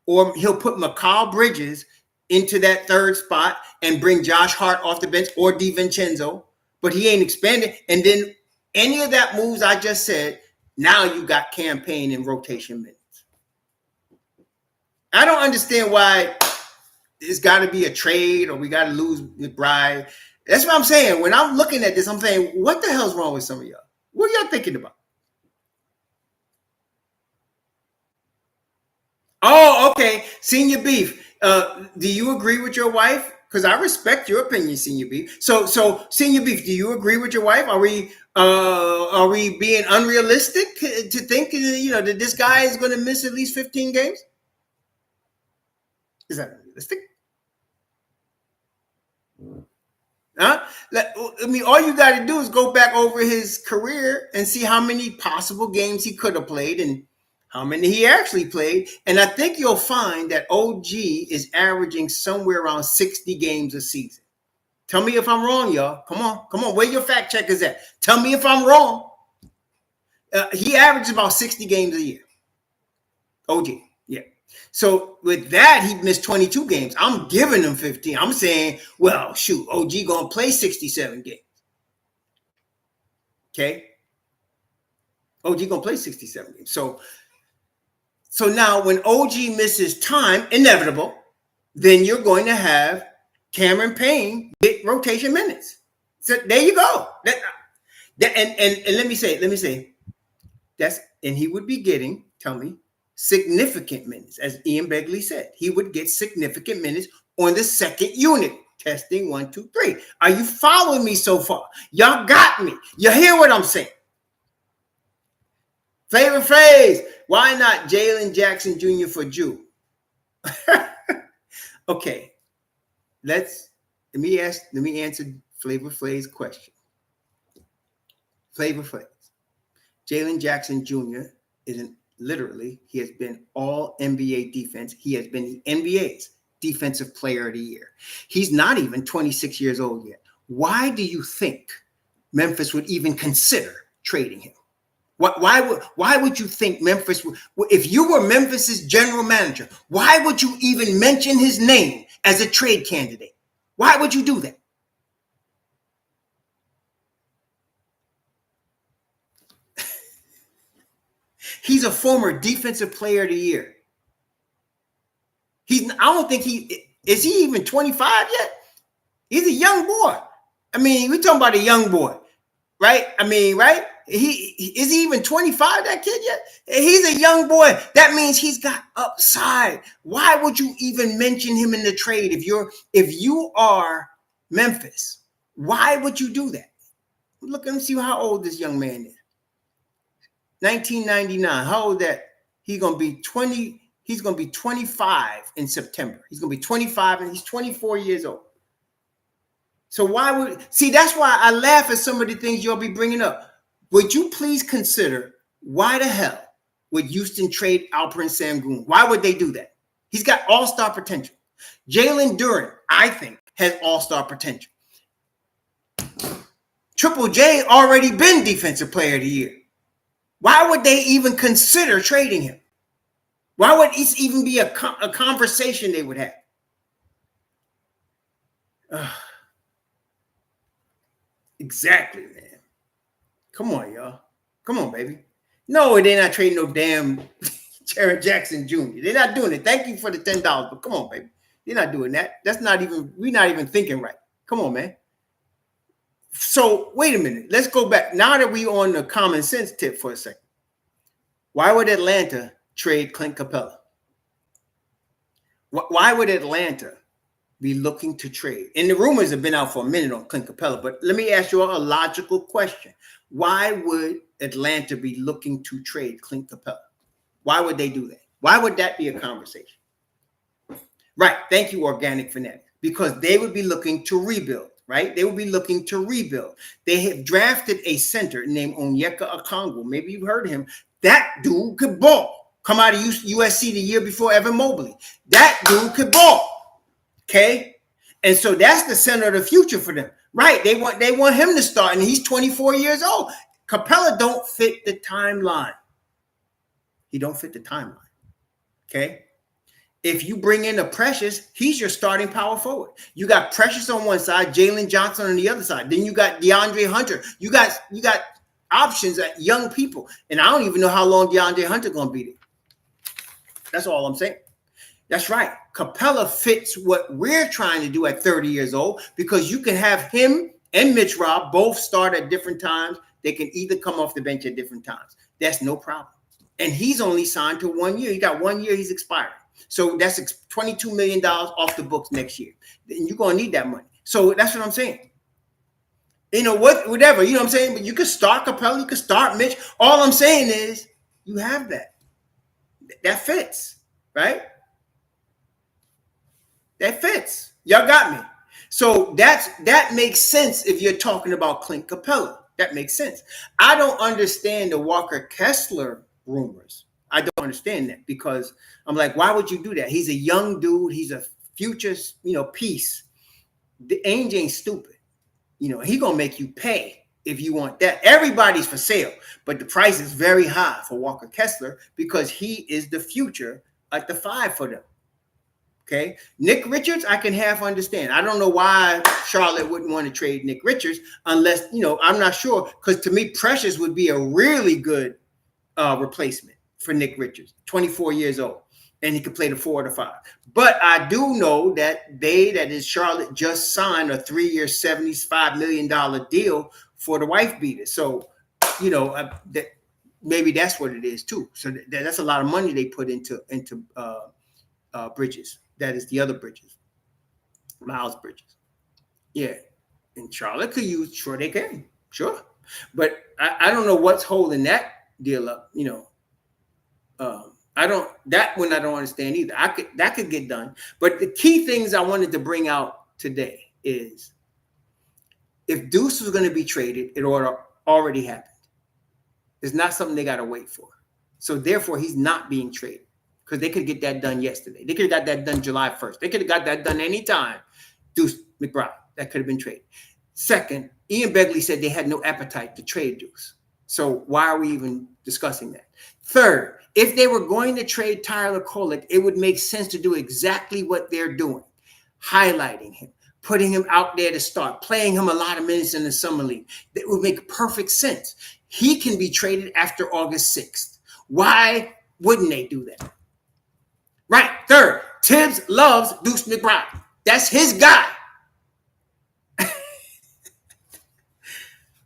or he'll put Mikal Bridges into that third spot and bring Josh Hart off the bench or DiVincenzo, but he ain't expanding. And then any of that moves I just said, now you got Cam Payne in rotation minutes. I don't understand why it's got to be a trade or we got to lose McBride. That's what I'm saying. When I'm looking at this, I'm saying, what the hell's wrong with some of y'all? What are y'all thinking about? Oh, okay. Senior Beef. Do you agree with your wife? Because I respect your opinion, Senior Beef. So Senior Beef, do you agree with your wife? Are we being unrealistic to think that this guy is going to miss at least 15 games? Is that realistic? Huh? I mean, all you got to do is go back over his career and see how many possible games he could have played and how many he actually played. And I think you'll find that OG is averaging somewhere around 60 games a season. Tell me if I'm wrong, y'all. Come on. Where your fact checkers at? Tell me if I'm wrong. He averages about 60 games a year. OG, yeah. So with that, he missed 22 games. I'm giving him 15. I'm saying, well, shoot, OG gonna play 67 games. Okay. OG gonna play 67 games. So now when OG misses time, inevitable, then you're going to have Cameron Payne get rotation minutes. So there you go. And let me say, and he would be getting, tell me, significant minutes. As Ian Begley said, he would get significant minutes on the second unit. Testing 1, 2, 3. Are you following me so far? Y'all got me. You hear what I'm saying? Flavor phrase. Why not Jalen Jackson Jr. for Jew? Okay. Let me answer Flavor Flav's question. Flavor Flav. Jalen Jackson Jr. isn't literally, he has been all NBA defense. He has been the NBA's defensive player of the year. He's not even 26 years old yet. Why do you think Memphis would even consider trading him? Why would you think Memphis would, if you were Memphis's general manager, why would you even mention his name as a trade candidate? Why would you do that? He's a former defensive player of the year. I don't think is he even 25 yet? He's a young boy. I mean, we're talking about a young boy, right? I mean, right? Is he even 25, that kid yet? He's a young boy. That means he's got upside. Why would you even mention him in the trade if you are Memphis? Why would you do that? Look, let me see how old this young man is. 1999. How old that? He's gonna be 20. He's gonna be 25 in September. He's gonna be 25, and he's 24 years old. So that's why I laugh at some of the things you'll be bringing up. Would you please consider why the hell would Houston trade Alperen Sengun? Why would they do that? He's got all-star potential. Jalen Duren, I think, has all-star potential. Triple J already been defensive player of the year. Why would they even consider trading him? Why would it even be a conversation they would have? Exactly, man. Come on, y'all. Come on, baby. No, they're not trading no damn Jaren Jackson Jr. They're not doing it. Thank you for the $10, but come on, baby. They're not doing that. We're not even thinking right. Come on, man. So wait a minute. Let's go back. Now that we on the common sense tip for a second. Why would Atlanta trade Clint Capella? Why would Atlanta be looking to trade? And the rumors have been out for a minute on Clint Capella, but let me ask you a logical question. Why would Atlanta be looking to trade Clint Capella? Why would they do that? Why would that be a conversation? Right. Thank you, Organic Fanatic. Because they would be looking to rebuild, right? They would be looking to rebuild. They have drafted a center named Onyeka Okongwu. Maybe you've heard of him. That dude could ball. Come out of USC the year before Evan Mobley. That dude could ball. Okay? And so that's the center of the future for them. Right. They want him to start, and he's 24 years old. Capella don't fit the timeline. He don't fit the timeline. Okay? If you bring in a Precious, he's your starting power forward. You got Precious on one side, Jalen Johnson on the other side. Then you got DeAndre Hunter. You got options at young people. And I don't even know how long DeAndre Hunter going to be there. That's all I'm saying. That's right. Capella fits what we're trying to do at 30 years old, because you can have him and Mitch Rob both start at different times. They can either come off the bench at different times. That's no problem. And he's only signed to 1 year. He got 1 year. He's expiring. So that's $22 million off the books next year. And you're going to need that money. So that's what I'm saying. You know, whatever, you know what I'm saying? But you could start Capella. You could start Mitch. All I'm saying is you have that. That fits, right? That fits. Y'all got me. So that makes sense if you're talking about Clint Capella. That makes sense. I don't understand the Walker Kessler rumors. I don't understand that because I'm like, why would you do that? He's a young dude. He's a future, piece. The Ainge ain't stupid. He gonna make you pay if you want that. Everybody's for sale, but the price is very high for Walker Kessler because he is the future at the 5 for them. Okay, Nick Richards, I can half understand. I don't know why Charlotte wouldn't want to trade Nick Richards unless, I'm not sure. Because to me, Precious would be a really good replacement for Nick Richards, 24 years old, and he could play the 4 or the 5. But I do know that Charlotte, just signed a 3-year, $75 million deal for the wife beater. So, that maybe that's what it is too. So that's a lot of money they put into Bridges. That is the other Bridges, Miles Bridges. Yeah, and Charlotte could use. Sure, they can. Sure, but I don't know what's holding that deal up. I don't. That one I don't understand either. That could get done. But the key things I wanted to bring out today is if Duce was going to be traded, it already happened. It's not something they got to wait for. So therefore, he's not being traded. Because they could get that done yesterday. They could have got that done July 1st. They could have got that done anytime. Duce McBride, that could have been traded. Second, Ian Begley said they had no appetite to trade Duce. So why are we even discussing that? Third, if they were going to trade Tyler Kolek, it would make sense to do exactly what they're doing. Highlighting him, putting him out there to start, playing him a lot of minutes in the summer league. That would make perfect sense. He can be traded after August 6th. Why wouldn't they do that? Right. Third, Thibs loves Duce McBride. That's his guy.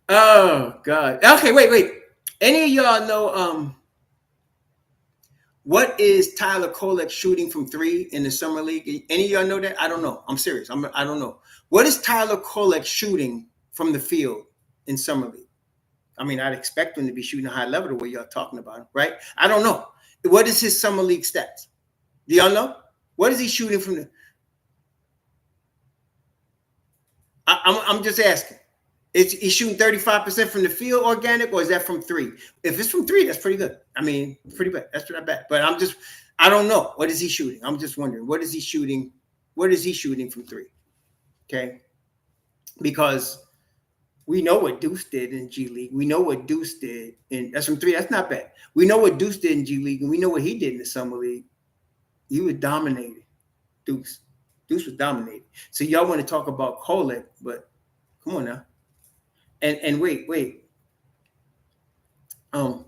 Oh, God. Okay, wait. Any of y'all know what is Tyler Kolek shooting from 3 in the summer league? Any of y'all know that? I don't know. I'm serious. I don't know. What is Tyler Kolek shooting from the field in summer league? I mean, I'd expect him to be shooting a high level the way y'all talking about him, right? I don't know. What is his summer league stats? Do y'all know? What is he shooting from the? I'm just asking. He's shooting 35% from the field organic, or is that from 3? If it's from 3, that's pretty good. I mean, pretty bad. That's not bad. But I don't know. What is he shooting? I'm just wondering. What is he shooting? What is he shooting from 3? Okay. Because we know what Duce did in G League. We know what Duce did. And that's from 3. That's not bad. We know what Duce did in G League, and we know what he did in the summer league. He was dominating. Duce was dominating. So y'all want to talk about Kolek, but come on now. And wait. The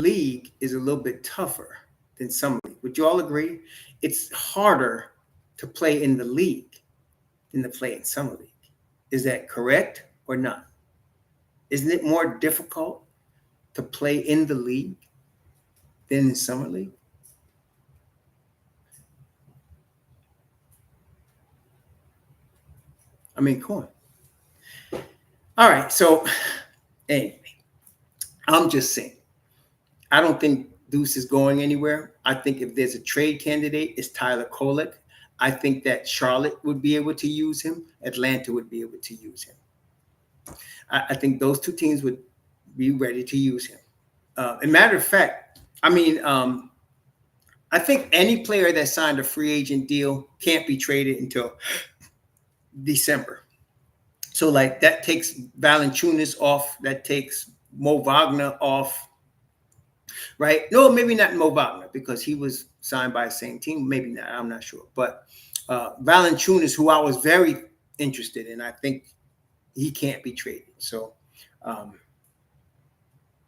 league is a little bit tougher than summer league. Would you all agree? It's harder to play in the league than to play in summer league. Is that correct or not? Isn't it more difficult to play in the league than in summer league? I mean, come on. All right. So, anyway, I'm just saying, I don't think Duce is going anywhere. I think if there's a trade candidate, it's Tyler Kolek. I think that Charlotte would be able to use him. Atlanta would be able to use him. I think those two teams would be ready to use him. As a matter of fact, I mean, I think any player that signed a free agent deal can't be traded until December. So, like, that takes Valanciunas off. That takes Mo Wagner off. Right? No, maybe not Mo Wagner because he was signed by the same team. Maybe not. I'm not sure. But Valanciunas, who I was very interested in, I think he can't be traded. So,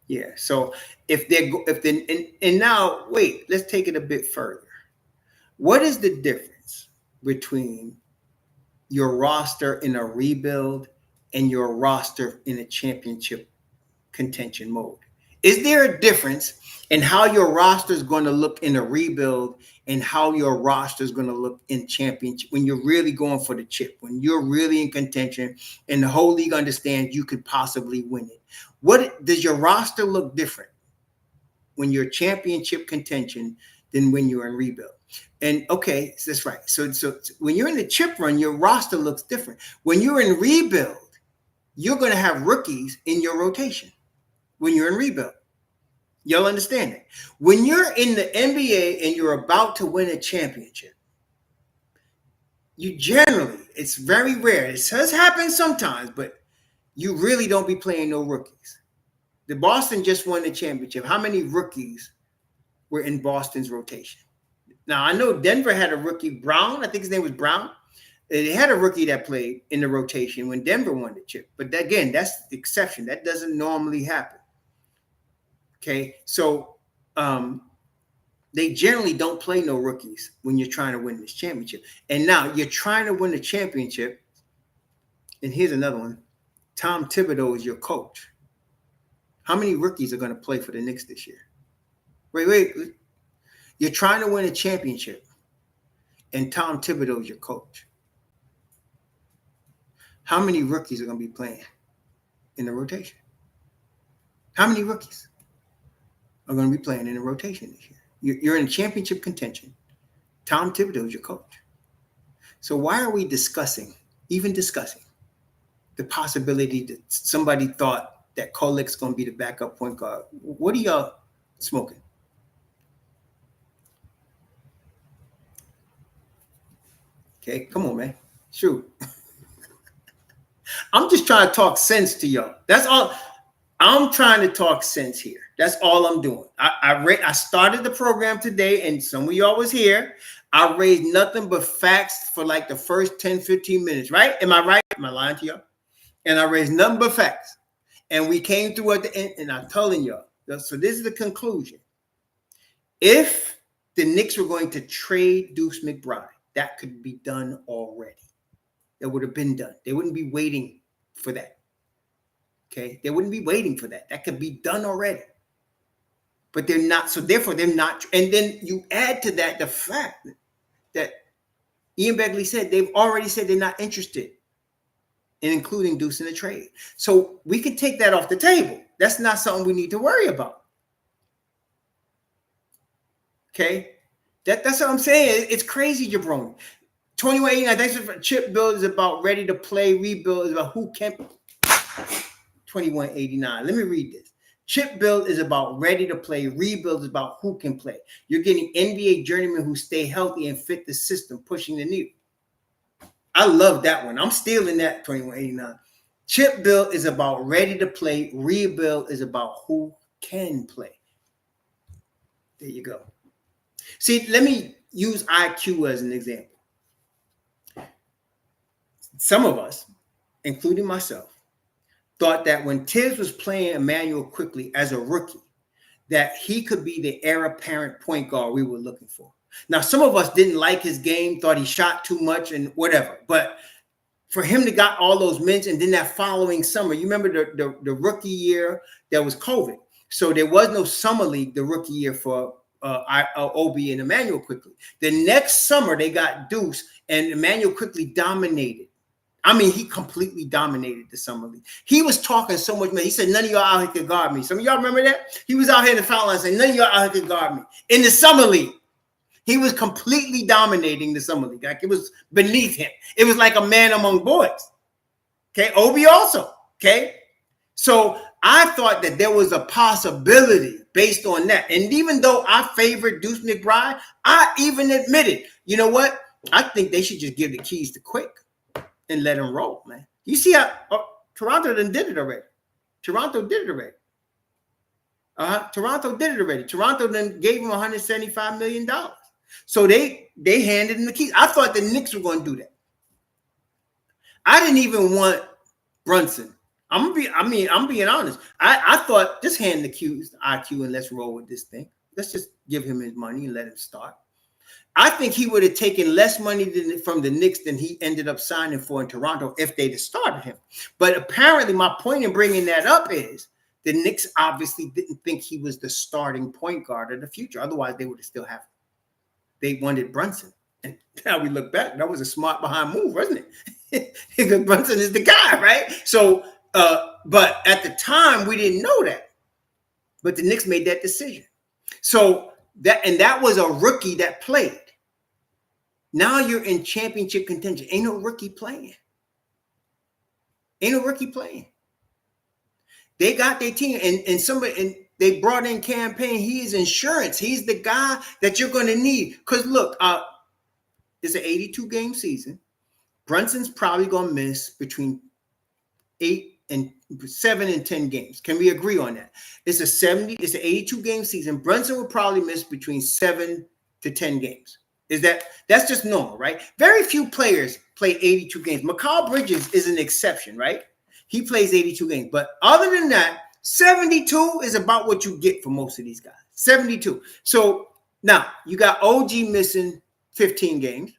yeah. So and now wait, let's take it a bit further. What is the difference between your roster in a rebuild and your roster in a championship contention mode? Is there a difference in how your roster is going to look in a rebuild and how your roster is going to look in championship when you're really going for the chip, when you're really in contention and the whole league understands you could possibly win it? What does your roster look different when you're championship contention than when you're in rebuild. And okay, that's right. So when you're in the chip run, your roster looks different. When you're in rebuild, you're going to have rookies in your rotation when you're in rebuild. Y'all understand it? When you're in the NBA and you're about to win a championship, you generally, it's very rare. It does happen sometimes, but you really don't be playing no rookies. The Boston just won the championship. How many rookies were in Boston's rotation? Now, I know Denver had a rookie, Brown. I think his name was Brown. They had a rookie that played in the rotation when Denver won the chip. But again, that's the exception. That doesn't normally happen. Okay, so they generally don't play no rookies when you're trying to win this championship. And now you're trying to win a championship. And here's another one. Tom Thibodeau is your coach. How many rookies are going to play for the Knicks this year? Wait. You're trying to win a championship, and Tom Thibodeau is your coach. How many rookies are going to be playing in the rotation? How many rookies are going to be playing in the rotation this year? You're in championship contention. Tom Thibodeau is your coach. So why are we even discussing, the possibility that somebody thought that Kolik's going to be the backup point guard? What are y'all smoking? Okay, come on, man. Shoot. I'm just trying to talk sense to y'all. That's all. I'm trying to talk sense here. That's all I'm doing. I started the program today, and some of y'all was here. I raised nothing but facts for like the first 10, 15 minutes, right? Am I right? Am I lying to y'all? And I raised nothing but facts. And we came through at the end, and I'm telling y'all. So this is the conclusion. If the Knicks were going to trade Duce McBride, that could be done already. That would have been done. They wouldn't be waiting for that. Okay? They wouldn't be waiting for that. That could be done already. But they're not. So therefore, they're not. And then you add to that the fact that Ian Begley said they've already said they're not interested in including Duce in the trade. So we can take that off the table. That's not something we need to worry about. Okay? That's what I'm saying. It's crazy, Jabroni. 2189, thanks for chip build is about ready to play. Rebuild is about who can. 2189. Let me read this. Chip build is about ready to play. Rebuild is about who can play. You're getting NBA journeymen who stay healthy and fit the system, pushing the needle. I love that one. I'm stealing that, 2189. Chip build is about ready to play. Rebuild is about who can play. There you go. See, let me use IQ as an example. Some of us, including myself, thought that when Thibs was playing Emmanuel quickly as a rookie, that he could be the heir apparent point guard we were looking for. Now, some of us didn't like his game, thought he shot too much and whatever. But for him to got all those minutes, and then that following summer, you remember the rookie year, there was COVID. So there was no summer league the rookie year for Obi and Emmanuel quickly. The next summer, they got Duce, and Emmanuel quickly dominated. I mean, he completely dominated the summer league. He was talking so much, man. He said, none of y'all out here can guard me. Some of y'all remember that? He was out here in the foul line saying, none of y'all out here can guard me. In the summer league, he was completely dominating the summer league. Like it was beneath him. It was like a man among boys. Okay, Obi also. Okay, so I thought that there was a possibility based on that. And even though I favored Duce McBride, I even admitted, you know what? I think they should just give the keys to Quick and let him roll, man. You see how Toronto did it already. Toronto did it already. Toronto did it already. Toronto then gave him $175 million. So they handed him the keys. I thought the Knicks were going to do that. I didn't even want Brunson. I'm being honest. I thought just hand the keys to IQ and let's roll with this thing. Let's just give him his money and let him start. I think he would have taken less money from the Knicks than he ended up signing for in Toronto if they'd have started him. But apparently my point in bringing that up is the Knicks obviously didn't think he was the starting point guard of the future. Otherwise, they would have still have him. They wanted Brunson. And now we look back, that was a smart behind move, wasn't it? Because Brunson is the guy, right? So, but at the time, we didn't know that. But the Knicks made that decision. So That was a rookie that played. Now you're in championship contention. Ain't no rookie playing. Ain't no rookie playing. They got their team, and they brought in campaign. He is insurance. He's the guy that you're going to need. Because look, it's an 82 game season. Brunson's probably going to miss between 7 and 10 games. Can we agree on that? It's an 82 game season. Brunson will probably miss between 7 to 10 games. That's just normal, right? Very few players play 82 games. Mikal Bridges is an exception, right? He plays 82 games. But other than that, 72 is about what you get for most of these guys. 72. So now you got OG missing 15 games.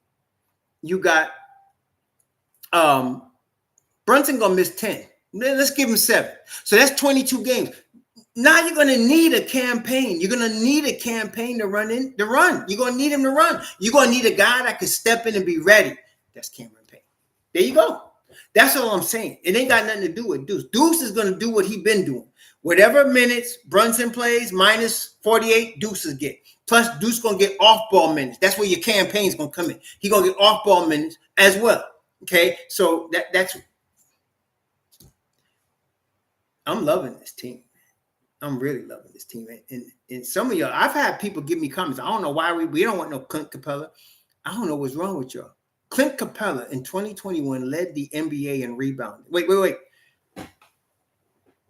You got Brunson gonna miss 10. Let's give him 7. So that's 22 games. Now you're gonna need a campaign. You're gonna need a campaign to run. You're gonna need him to run. You're gonna need a guy that can step in and be ready. That's Cameron Payne. There you go. That's all I'm saying. It ain't got nothing to do with Duce. Duce is gonna do what he been doing. Whatever minutes Brunson plays, minus 48, Duce is get. Plus, Duce gonna get off-ball minutes. That's where your campaign's gonna come in. He gonna get off-ball minutes as well. Okay, so that's. I'm loving this team. I'm really loving this team. And some of y'all, I've had people give me comments. I don't know why we don't want no Clint Capella. I don't know what's wrong with y'all. Clint Capella in 2021 led the NBA in rebounding. Wait.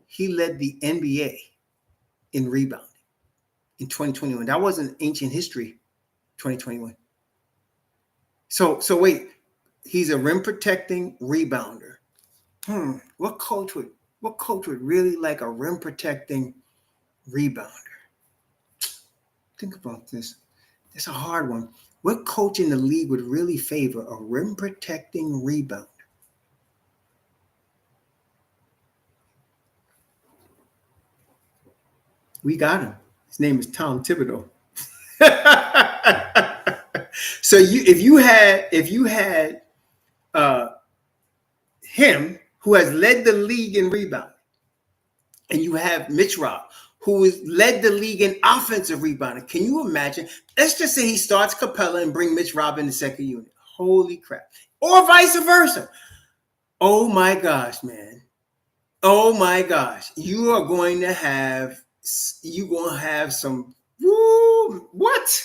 He led the NBA in rebounding in 2021. That wasn't ancient history, 2021. So wait, he's a rim protecting rebounder. What coach would really like a rim protecting rebounder? Think about this. It's a hard one. What coach in the league would really favor a rim protecting rebounder? We got him. His name is Tom Thibodeau. So if you had him, who has led the league in rebounding, and you have Mitch Rob, who has led the league in offensive rebounding. Can you imagine? Let's just say he starts Capella and bring Mitch Rob in the second unit. Holy crap. Or vice versa. Oh my gosh, man. Oh my gosh. You're going to have some, what?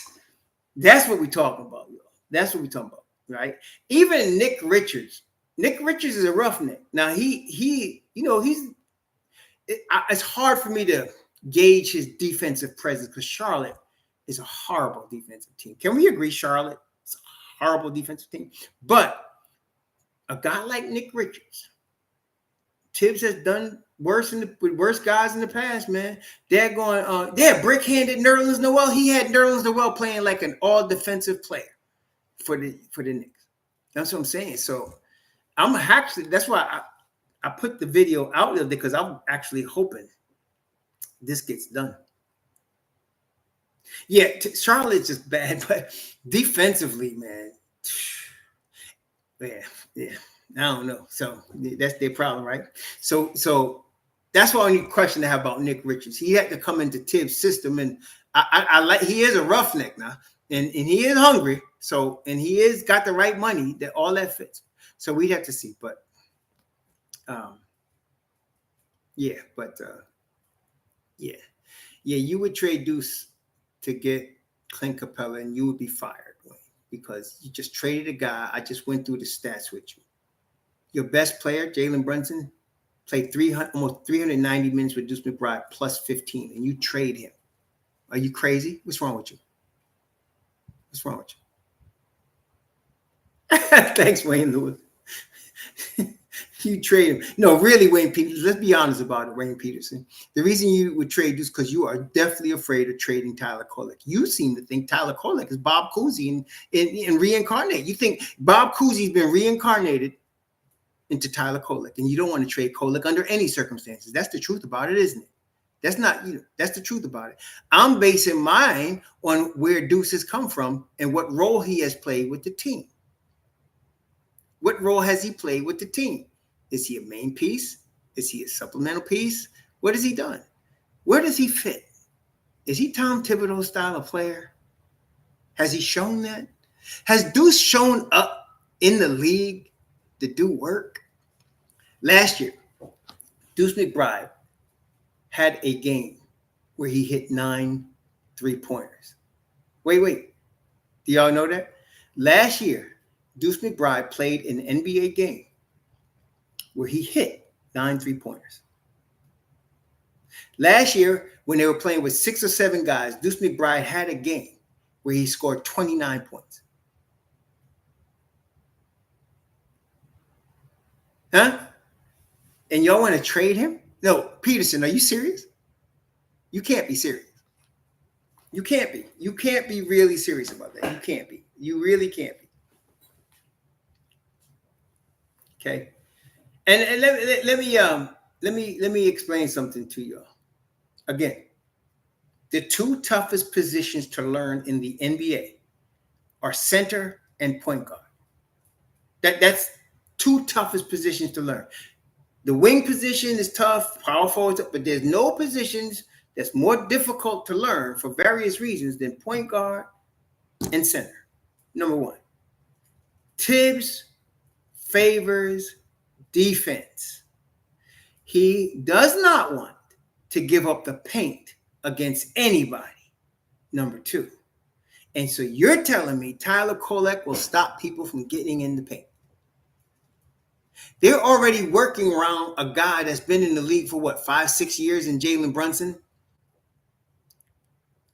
That's what we're talking about, y'all. That's what we're talking about, right? Even Nick Richards. Nick Richards is a roughneck. Now it's hard for me to gauge his defensive presence because Charlotte is a horrible defensive team. Can we agree Charlotte is a horrible defensive team? But a guy like Nick Richards, Thibs has done worse with worse guys in the past, man. They're going, brick-handed Nerlens Noel. He had Nerlens Noel playing like an all-defensive player for the Knicks. That's what I'm saying. So that's why I put the video out there because I'm actually hoping this gets done. Yeah, Charlotte's just bad, but defensively, man, yeah, I don't know. So that's their problem, right? So that's the only question I have about Nick Richards. He had to come into Thibs' system, and I like. He is a roughneck now, and he is hungry. So and he is got the right money that all that fits. So we'd have to see, but. You would trade Duce to get Clint Capella, and you would be fired, Wayne, because you just traded a guy. I just went through the stats with you. Your best player, Jalen Brunson, played almost 390 minutes with Duce McBride plus 15, and you trade him. Are you crazy? What's wrong with you? What's wrong with you? Thanks, Wayne Lewis. You trade him. No, really, Wayne Peterson. Let's be honest about it, Wayne Peterson. The reason you would trade Duce because you are definitely afraid of trading Tyler Kolek. You seem to think Tyler Kolek is Bob Cousy and reincarnate. You think Bob Cousy's been reincarnated into Tyler Kolek, and you don't want to trade Kolek under any circumstances. That's the truth about it, isn't it? That's not, that's the truth about it. I'm basing mine on where Duce has come from and what role he has played with the team. What role has he played with the team? Is he a main piece? Is he a supplemental piece? What has he done? Where does he fit? Is he Tom Thibodeau style of player? Has he shown that? Has Duce shown up in the league to do work? Last year, Duce McBride had a game where he hit 9 3-pointers. Wait. Do y'all know that? Last year, Duce McBride played an NBA game where he hit 9 3-pointers. Last year, when they were playing with 6 or 7 guys, Duce McBride had a game where he scored 29 points. Huh? And y'all want to trade him? No, Peterson, are you serious? You can't be serious. You can't be. You can't be really serious about that. You can't be. You really can't be. Okay. And let me explain something to you. Again, the 2 toughest positions to learn in the NBA are center and point guard. That's 2 toughest positions to learn. The wing position is tough, power forward, but there's no positions that's more difficult to learn for various reasons than point guard and center. Number 1, Thibs favors defense. He does not want to give up the paint against anybody. Number 2. And so you're telling me Tyler Kolek will stop people from getting in the paint? They're already working around a guy that's been in the league for 5-6 years in Jalen Brunson?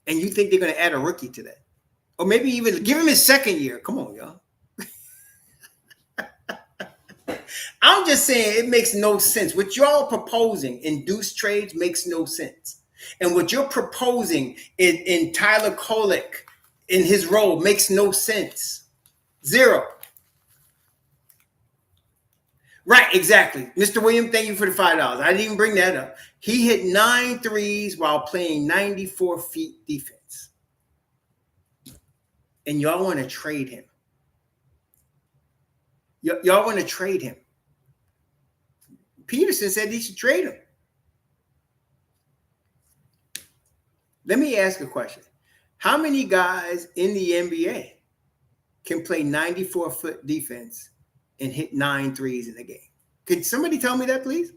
And you think they're going to add a rookie to that? Or maybe even give him his second year. Come on, y'all. I'm just saying it makes no sense. What y'all proposing in Duce trades makes no sense. And what you're proposing in Tyler Kolek in his role makes no sense. 0. Right, exactly. Mr. William, thank you for the $5. I didn't even bring that up. He hit 9 threes while playing 94 feet defense. And y'all want to trade him. Y'all want to trade him. Peterson said he should trade him. Let me ask a question. How many guys in the NBA can play 94-foot defense and hit 9 threes in a game? Could somebody tell me that, please?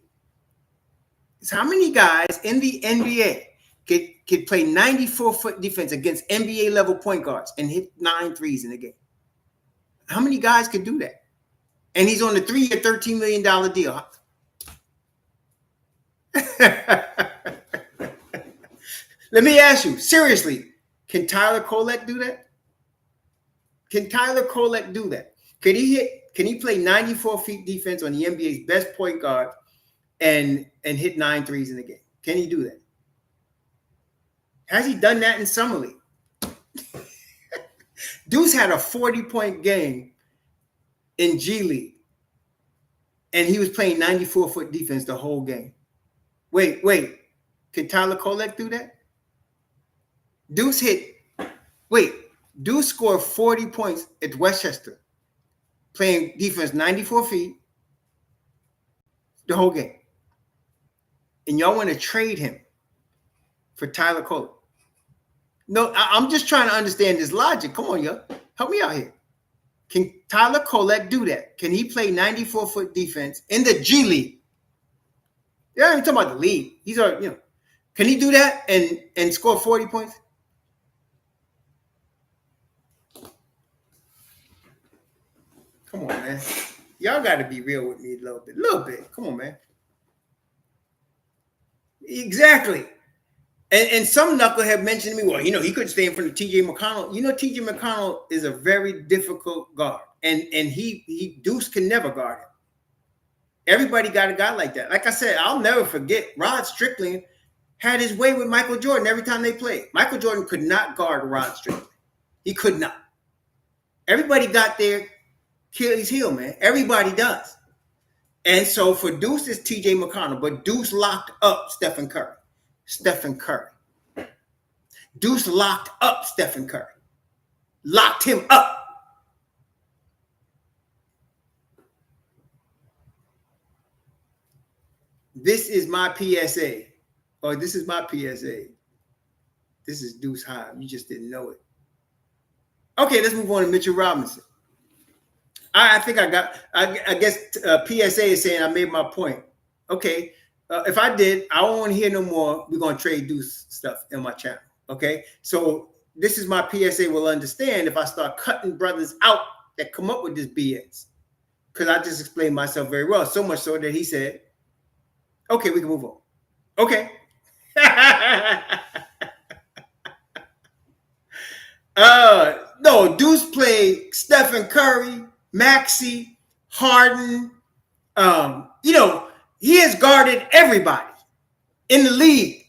It's how many guys in the NBA could play 94-foot defense against NBA-level point guards and hit 9 threes in a game? How many guys could do that? And he's on a 3-year, $13 million deal. Let me ask you, seriously, can Tyler Kolek do that? Can Tyler Kolek do that? Can he play 94 feet defense on the NBA's best point guard and hit 9 threes in the game? Can he do that? Has he done that in Summer League? Duce had a 40-point game in G League, and he was playing 94-foot defense the whole game. Wait. Can Tyler Kolek do that? Duce scored 40 points at Westchester, playing defense 94 feet the whole game. And y'all want to trade him for Tyler Kolek. No, I'm just trying to understand this logic. Come on, y'all. Help me out here. Can Tyler Kolek do that? Can he play 94-foot defense in the G League? Yeah, I'm talking about the league. He's already, Can he do that and score 40 points? Come on, man. Y'all got to be real with me a little bit. A little bit. Come on, man. Exactly. And some knucklehead mentioned to me, well, he could stay in front of TJ McConnell. TJ McConnell is a very difficult guard. And Duce can never guard him. Everybody got a guy like that. Like I said, I'll never forget Rod Strickland had his way with Michael Jordan every time they played. Michael Jordan could not guard Rod Strickland. He could not. Everybody got their Achilles heel, man. Everybody does. And so for Duce, it's TJ McConnell. But Duce locked up Stephen Curry. Duce locked up Stephen Curry. Locked him up. This is my PSA. This is my PSA. This is Duce High. You just didn't know it. Okay, let's move on to Mitchell Robinson. I think I guess PSA is saying I made my point. Okay, if I did, I don't want to hear no more. We're going to trade Duce stuff in my channel. Okay, so this is my PSA will understand if I start cutting brothers out that come up with this BS. Because I just explained myself very well. So much so that he said, okay, we can move on. Okay. No, Duce played Stephen Curry, Maxey, Harden. He has guarded everybody in the league.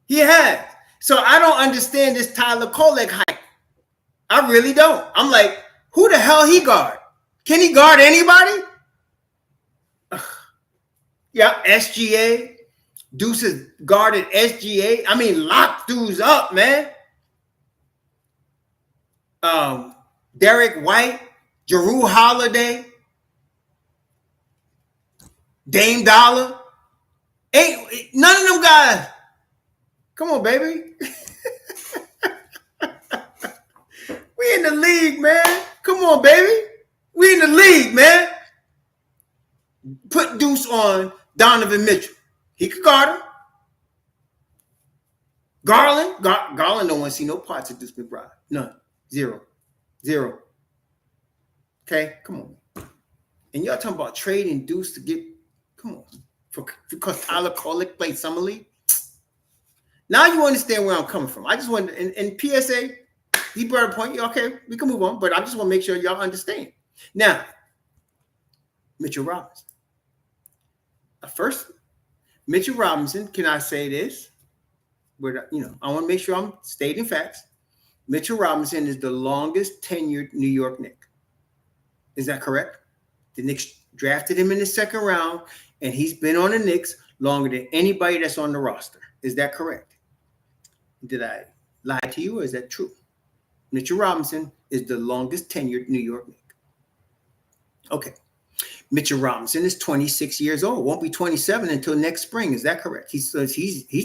He has. So I don't understand this Tyler Kolek hype. I really don't. I'm like, who the hell he guard? Can he guard anybody? Yeah, SGA. Duce has guarded SGA. I mean, lock dudes up, man. Derek White, Jrue Holiday, Dame Dollar. Ain't none of them guys. Come on, baby. We in the league, man. Come on, baby. We in the league, man. Put Duce on Donovan Mitchell. He could guard him. Garland don't want to see no parts of Duce McBride. None. Zero. Okay, come on. And y'all talking about trading Duce to get, come on. Because Tyler Kolek played Summer League. Now you understand where I'm coming from. I just want, and PSA, he brought a point. Okay, we can move on, but I just want to make sure y'all understand. Now, Mitchell Robinson. First, Mitchell Robinson, can I say this? But, I want to make sure I'm stating facts. Mitchell Robinson is the longest tenured New York Knick. Is that correct? The Knicks drafted him in the second round, and he's been on the Knicks longer than anybody that's on the roster. Is that correct? Did I lie to you, or is that true? Mitchell Robinson is the longest tenured New York Knick. Okay. Mitchell Robinson is 26 years old. Won't be 27 until next spring. Is that correct? He's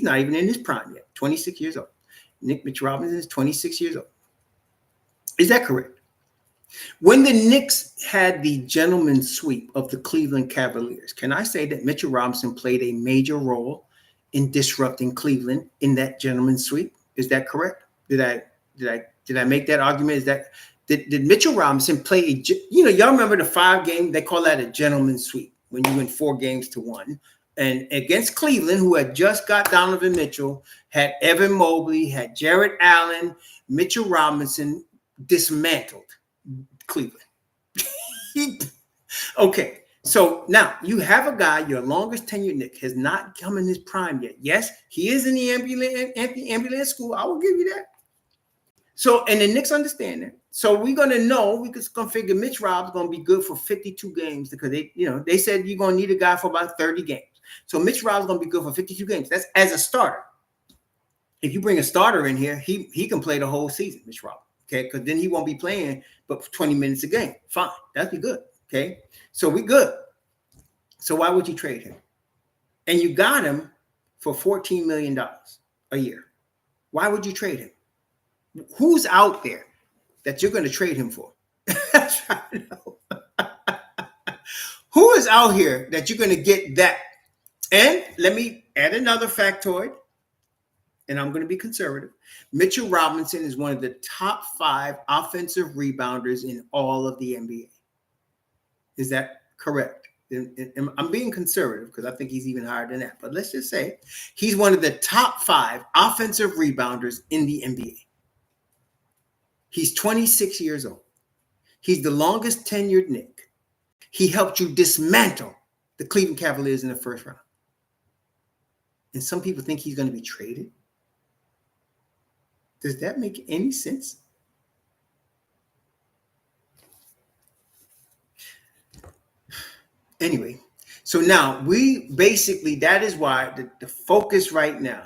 not even in his prime yet. 26 years old. Mitchell Robinson is 26 years old. Is that correct? When the Knicks had the gentleman's sweep of the Cleveland Cavaliers, can I say that Mitchell Robinson played a major role in disrupting Cleveland in that gentleman's sweep? Is that correct? Did I make that argument? Is that did Mitchell Robinson play y'all remember the 5 game, they call that a gentleman's sweep when you win 4 games to 1. And against Cleveland, who had just got Donovan Mitchell, had Evan Mobley, had Jarrett Allen, Mitchell Robinson dismantled Cleveland. Okay, so now you have a guy, your longest tenured Knick, has not come in his prime yet. Yes, he is in the ambulance school. I will give you that. So, and the Knicks understand that. So we're going to know, we're just going to figure Mitch Rob's going to be good for 52 games because they said you're going to need a guy for about 30 games. So Mitch Rob's going to be good for 52 games. That's as a starter. If you bring a starter in here, he can play the whole season, Mitch Rob. Okay, because then he won't be playing but 20 minutes a game. Fine, that'd be good. Okay, so we good. So why would you trade him? And you got him for $14 million a year. Why would you trade him? Who's out there that you're going to trade him for? Who is out here that you're going to get that? And let me add another factoid, and I'm going to be conservative. Mitchell Robinson is one of the top 5 offensive rebounders in all of the NBA. Is that correct? And I'm being conservative because I think he's even higher than that. But let's just say he's one of the top 5 offensive rebounders in the NBA. He's 26 years old. He's the longest tenured Knick. He helped you dismantle the Cleveland Cavaliers in the first round. And some people think he's going to be traded. Does that make any sense? Anyway, so now that is why the focus right now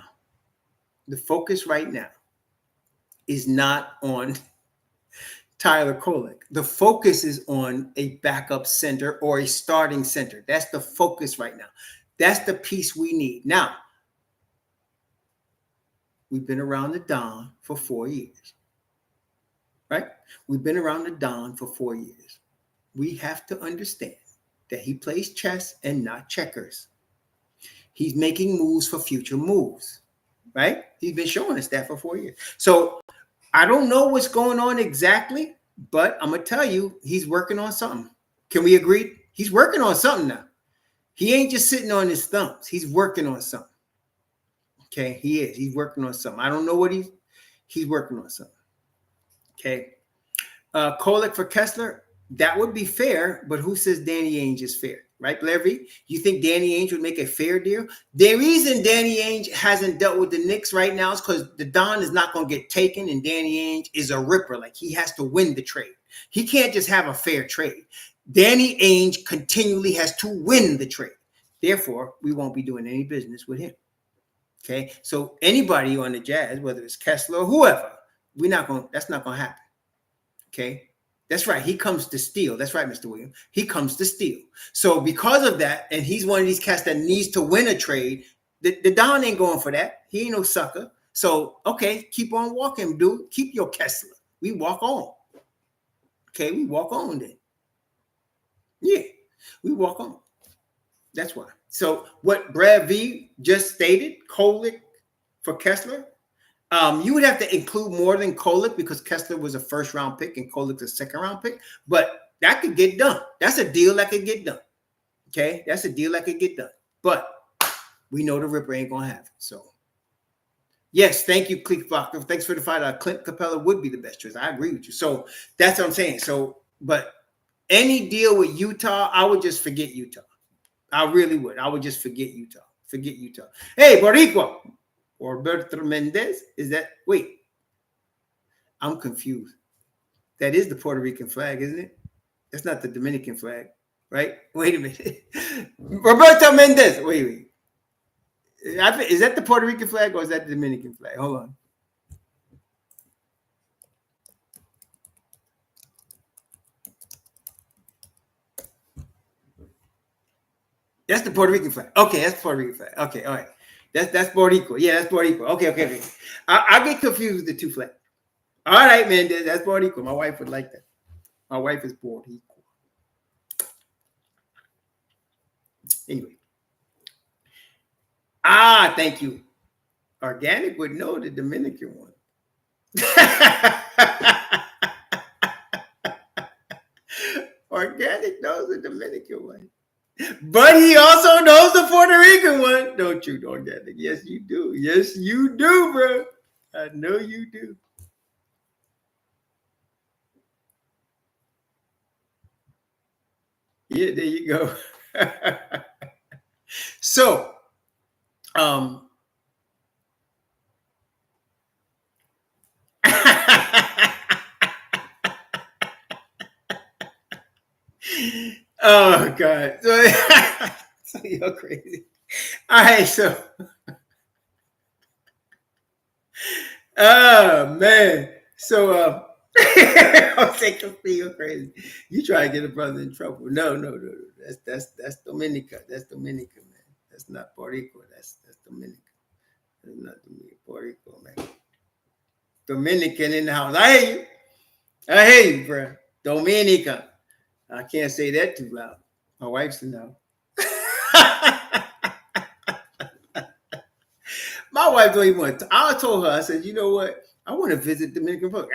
is not on Tyler Kolek. The focus is on a backup center or a starting center. That's the focus right now. That's the piece we need. Now, we've been around the Don for 4 years, right? We've been around the Don for 4 years. We have to understand that he plays chess and not checkers. He's making moves for future moves, right? He's been showing us that for 4 years. So I don't know what's going on exactly, but I'm going to tell you, he's working on something. Can we agree? He's working on something now. He ain't just sitting on his thumbs. He's working on something. Okay, he is. He's working on something. I don't know what he's working on something. Okay. Kolek for Kessler, that would be fair, but who says Danny Ainge is fair? Right, Levy? You think Danny Ainge would make a fair deal? The reason Danny Ainge hasn't dealt with the Knicks right now is because the Don is not going to get taken, and Danny Ainge is a ripper. Like, he has to win the trade. He can't just have a fair trade. Danny Ainge continually has to win the trade. Therefore, we won't be doing any business with him. Okay, so anybody on the Jazz, whether it's Kessler or whoever, that's not going to happen. Okay. That's right. He comes to steal. That's right, Mr. Williams. He comes to steal. So because of that, and he's one of these cats that needs to win a trade, the Don ain't going for that. He ain't no sucker. So, okay, keep on walking, dude. Keep your Kessler. We walk on. Okay, we walk on then. Yeah, we walk on. That's why. So what Brad V just stated, Kolek for Kessler, you would have to include more than Kolek because Kessler was a first-round pick and Kolek's a second-round pick. But that could get done. That's a deal that could get done. Okay? That's a deal that could get done. But we know the Ripper ain't going to have it. So, yes, thank you, Click Blocker. Thanks for the $5. Clint Capella would be the best choice. I agree with you. So, that's what I'm saying. So, but any deal with Utah, I would just forget Utah. I really would. I would just forget Utah. Forget Utah. Hey, Boricua. Roberto Mendez, is that, wait, I'm confused. That is the Puerto Rican flag, isn't it? That's not the Dominican flag, right? Wait a minute. Roberto Mendez, wait. Is that the Puerto Rican flag or is that the Dominican flag? Hold on. That's the Puerto Rican flag. Okay, that's the Puerto Rican flag. Okay, all right. That's Puerto Rico. Yeah, that's Puerto Rico. Okay. I get confused with the two flags. All right, man. That's Puerto Rico. My wife would like that. My wife is Puerto Rico. Anyway. Thank you. Organic would know the Dominican one. Organic knows the Dominican one. But he also knows the Puerto Rican one. Don't you, Organic? Yes, you do. Yes, you do, bro. I know you do. Yeah, there you go. So, oh God. So you're crazy. All right, so oh man. So I'll take a feel crazy. You try to get a brother in trouble. No. That's Dominica. That's Dominica, man. That's not Puerto Rico. That's Dominica. That's not Dominica. Puerto Rico, man. Dominican in the house. I hear you, bro. Dominica. I can't say that too loud. My wife's in now. My wife don't even want to. I told her, I said, you know what? I want to visit Dominican Republic.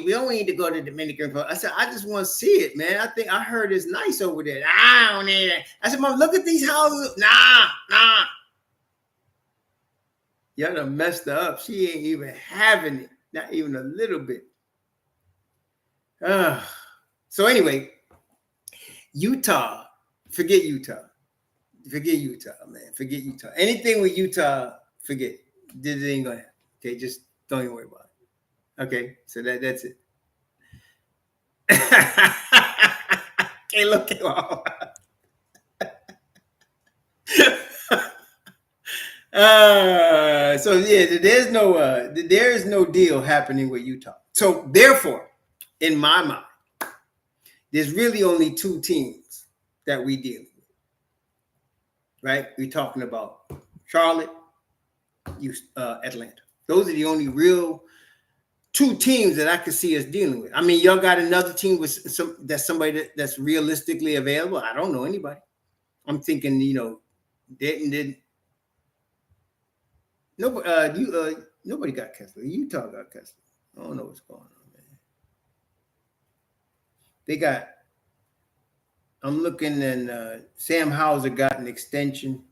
We don't need to go to Dominican Republic. I said, I just want to see it, man. I heard it's nice over there. I don't need it. I said, Mom, look at these houses. Nah. Y'all done messed her up. She ain't even having it. Not even a little bit. So anyway, Utah. Forget Utah. Forget Utah, man. Forget Utah. Anything with Utah, forget. This ain't gonna happen. Okay, just don't even worry about it. Okay, so that's it. Okay, look at all. So yeah, there is no deal happening with Utah. So therefore, in my mind, there's really only two teams that we deal with. Right? We're talking about Charlotte, Atlanta. Those are the only real two teams that I could see us dealing with. I mean, y'all got another team with somebody that's realistically available. I don't know anybody. I'm thinking, didn't nobody nobody got Kessler. Utah got Kessler. I don't know what's going on, man. They got. I'm looking, and Sam Hauser got an extension.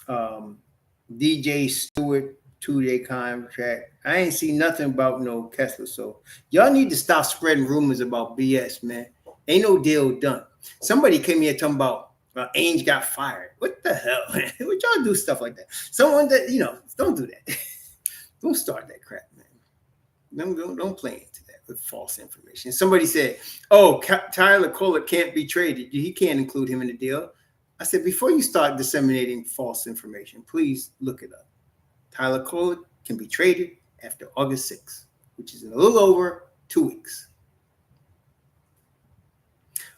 DJ Stewart 2-day contract. I ain't seen nothing about no Kessler. So y'all need to stop spreading rumors about BS, man. Ain't no deal done. Somebody came here talking about Ainge got fired. What the hell, man? What y'all do stuff like that? Someone that don't do that. Don't start that crap, man. Don't play into that with false information. Somebody said, "Oh, Tyler Kohler can't be traded. He can't include him in the deal." I said, before you start disseminating false information, please look it up. Tyler Kohler can be traded after August 6th, which is in a little over 2 weeks.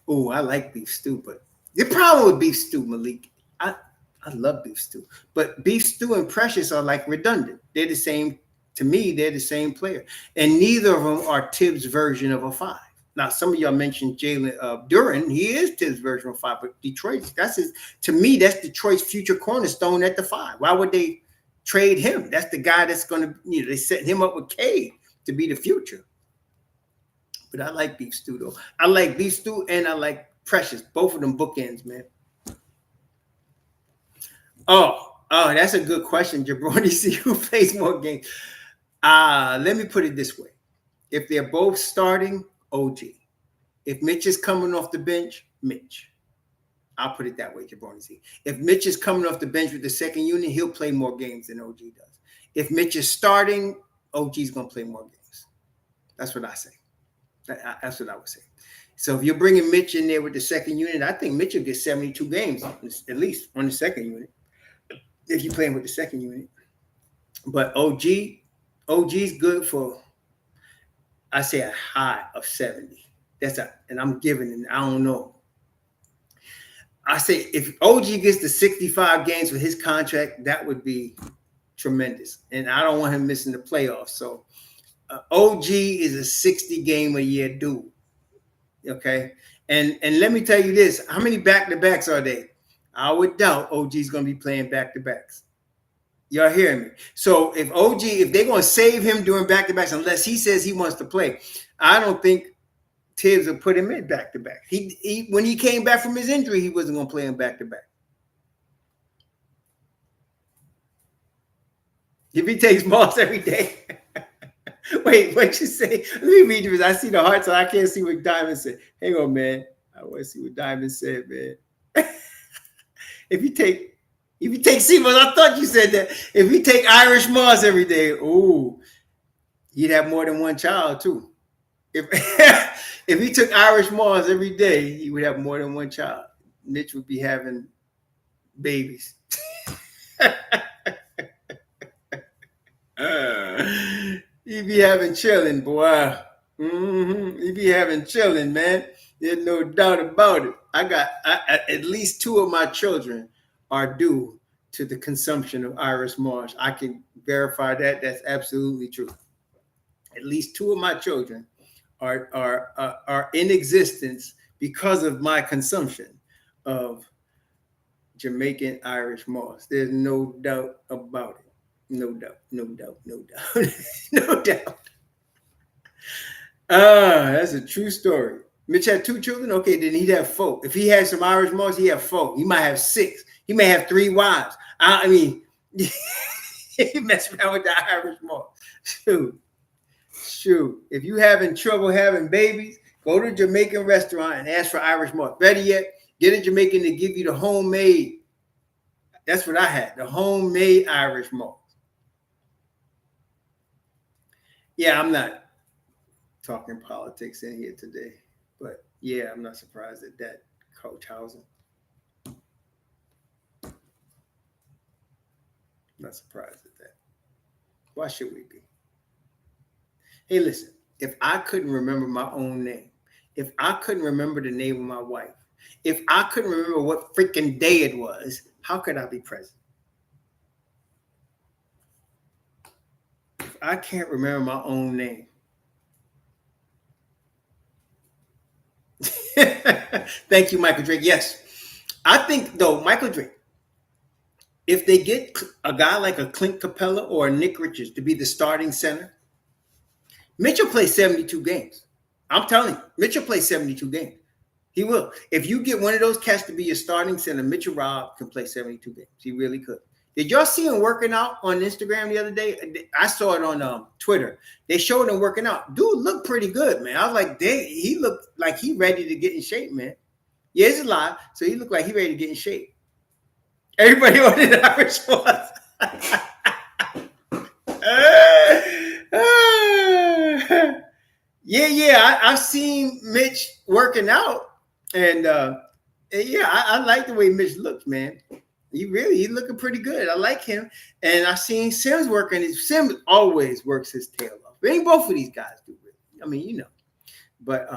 Oh, I like beef stew, but the problem with beef stew, Malik, I love beef stew, but beef stew and Precious are like redundant. They're the same. To me, they're the same player, and neither of them are Thibs' version of a 5. Now, some of y'all mentioned Jalen Duren. He is Thibs' version of 5, but Detroit, to me, that's Detroit's future cornerstone at the 5. Why would they trade him? That's the guy that's going to, they set him up with Cade to be the future. But I like beef stew, though. I like beef stew and I like Precious. Both of them bookends, man. Oh, that's a good question, Jabroni. See who plays more games. Let me put it this way. If they're both starting, OG. If Mitch is coming off the bench, Mitch. I'll put it that way, Jabroni Z. If Mitch is coming off the bench with the second unit, he'll play more games than OG does. If Mitch is starting, OG's going to play more games. That's what I say. That's what I would say. So if you're bringing Mitch in there with the second unit, I think Mitch will get 72 games, at least on the second unit, if you're playing with the second unit. But OG's good for, I say, a high of 70. And I'm giving it, I don't know. I say if OG gets to 65 games with his contract, that would be tremendous. And I don't want him missing the playoffs. So OG is a 60 game a year dude. Okay. And let me tell you this, how many back-to-backs are they? I would doubt OG's going to be playing back-to-backs. Y'all hearing me? So if they're going to save him during back-to-backs, unless he says he wants to play, I don't think Thibs will put him in back-to-back. He when he came back from his injury, he wasn't going to play him back-to-back. If he takes Moss every day. Wait, what'd you say? Let me read this. I see the heart, so I can't see what Diamond said. Hang on, man. I want to see what Diamond said, man. If you take Seamus, I thought you said that. If you take Irish Moss every day, ooh, he'd have more than one child too. If he took Irish Moss every day, he would have more than one child. Mitch would be having babies. He'd be having chilling, boy. He'd be having chilling, man. There's no doubt about it. At least 2 of my children are due to the consumption of Irish Moss. I can verify that. That's absolutely true. At least 2 of my children are in existence because of my consumption of Jamaican Irish Moss. There's no doubt about it. No doubt. No doubt. That's a true story. Mitch had 2 children. Okay, then he'd have 4. If he had some Irish Moss, he'd have 4. He might have 6. He may have 3 wives. I mean, he messed around with the Irish Moss. Shoot. If you having trouble having babies, go to a Jamaican restaurant and ask for Irish Moss. Better yet, get a Jamaican to give you the homemade. That's what I had, the homemade Irish Moss. Yeah, I'm not talking politics in here today, but yeah, I'm not surprised at that, Coach Hauser. Not surprised at that. Why should we be? Hey, listen, if I couldn't remember my own name, if I couldn't remember the name of my wife, if I couldn't remember what freaking day it was, how could I be president? I can't remember my own name. Thank you, Michael Drake. Yes. I think, though, Michael Drake, if they get a guy like a Clint Capella or a Nick Richards to be the starting center, Mitchell plays 72 games. I'm telling you, Mitchell plays 72 games. He will. If you get one of those cats to be your starting center, Mitchell Rob can play 72 games. He really could. Did y'all see him working out on Instagram the other day? I saw it on Twitter. They showed him working out. Dude looked pretty good, man. I was like, he looked like he ready to get in shape, man. Yeah, it's a lie. So he looked like he ready to get in shape. Everybody wanted that response. Yeah. I've seen Mitch working out, and yeah, I like the way Mitch looks, man. He's looking pretty good. I like him, and I've seen Sims working. Sims always works his tail off. I mean, both of these guys do. Really. I mean, you know, but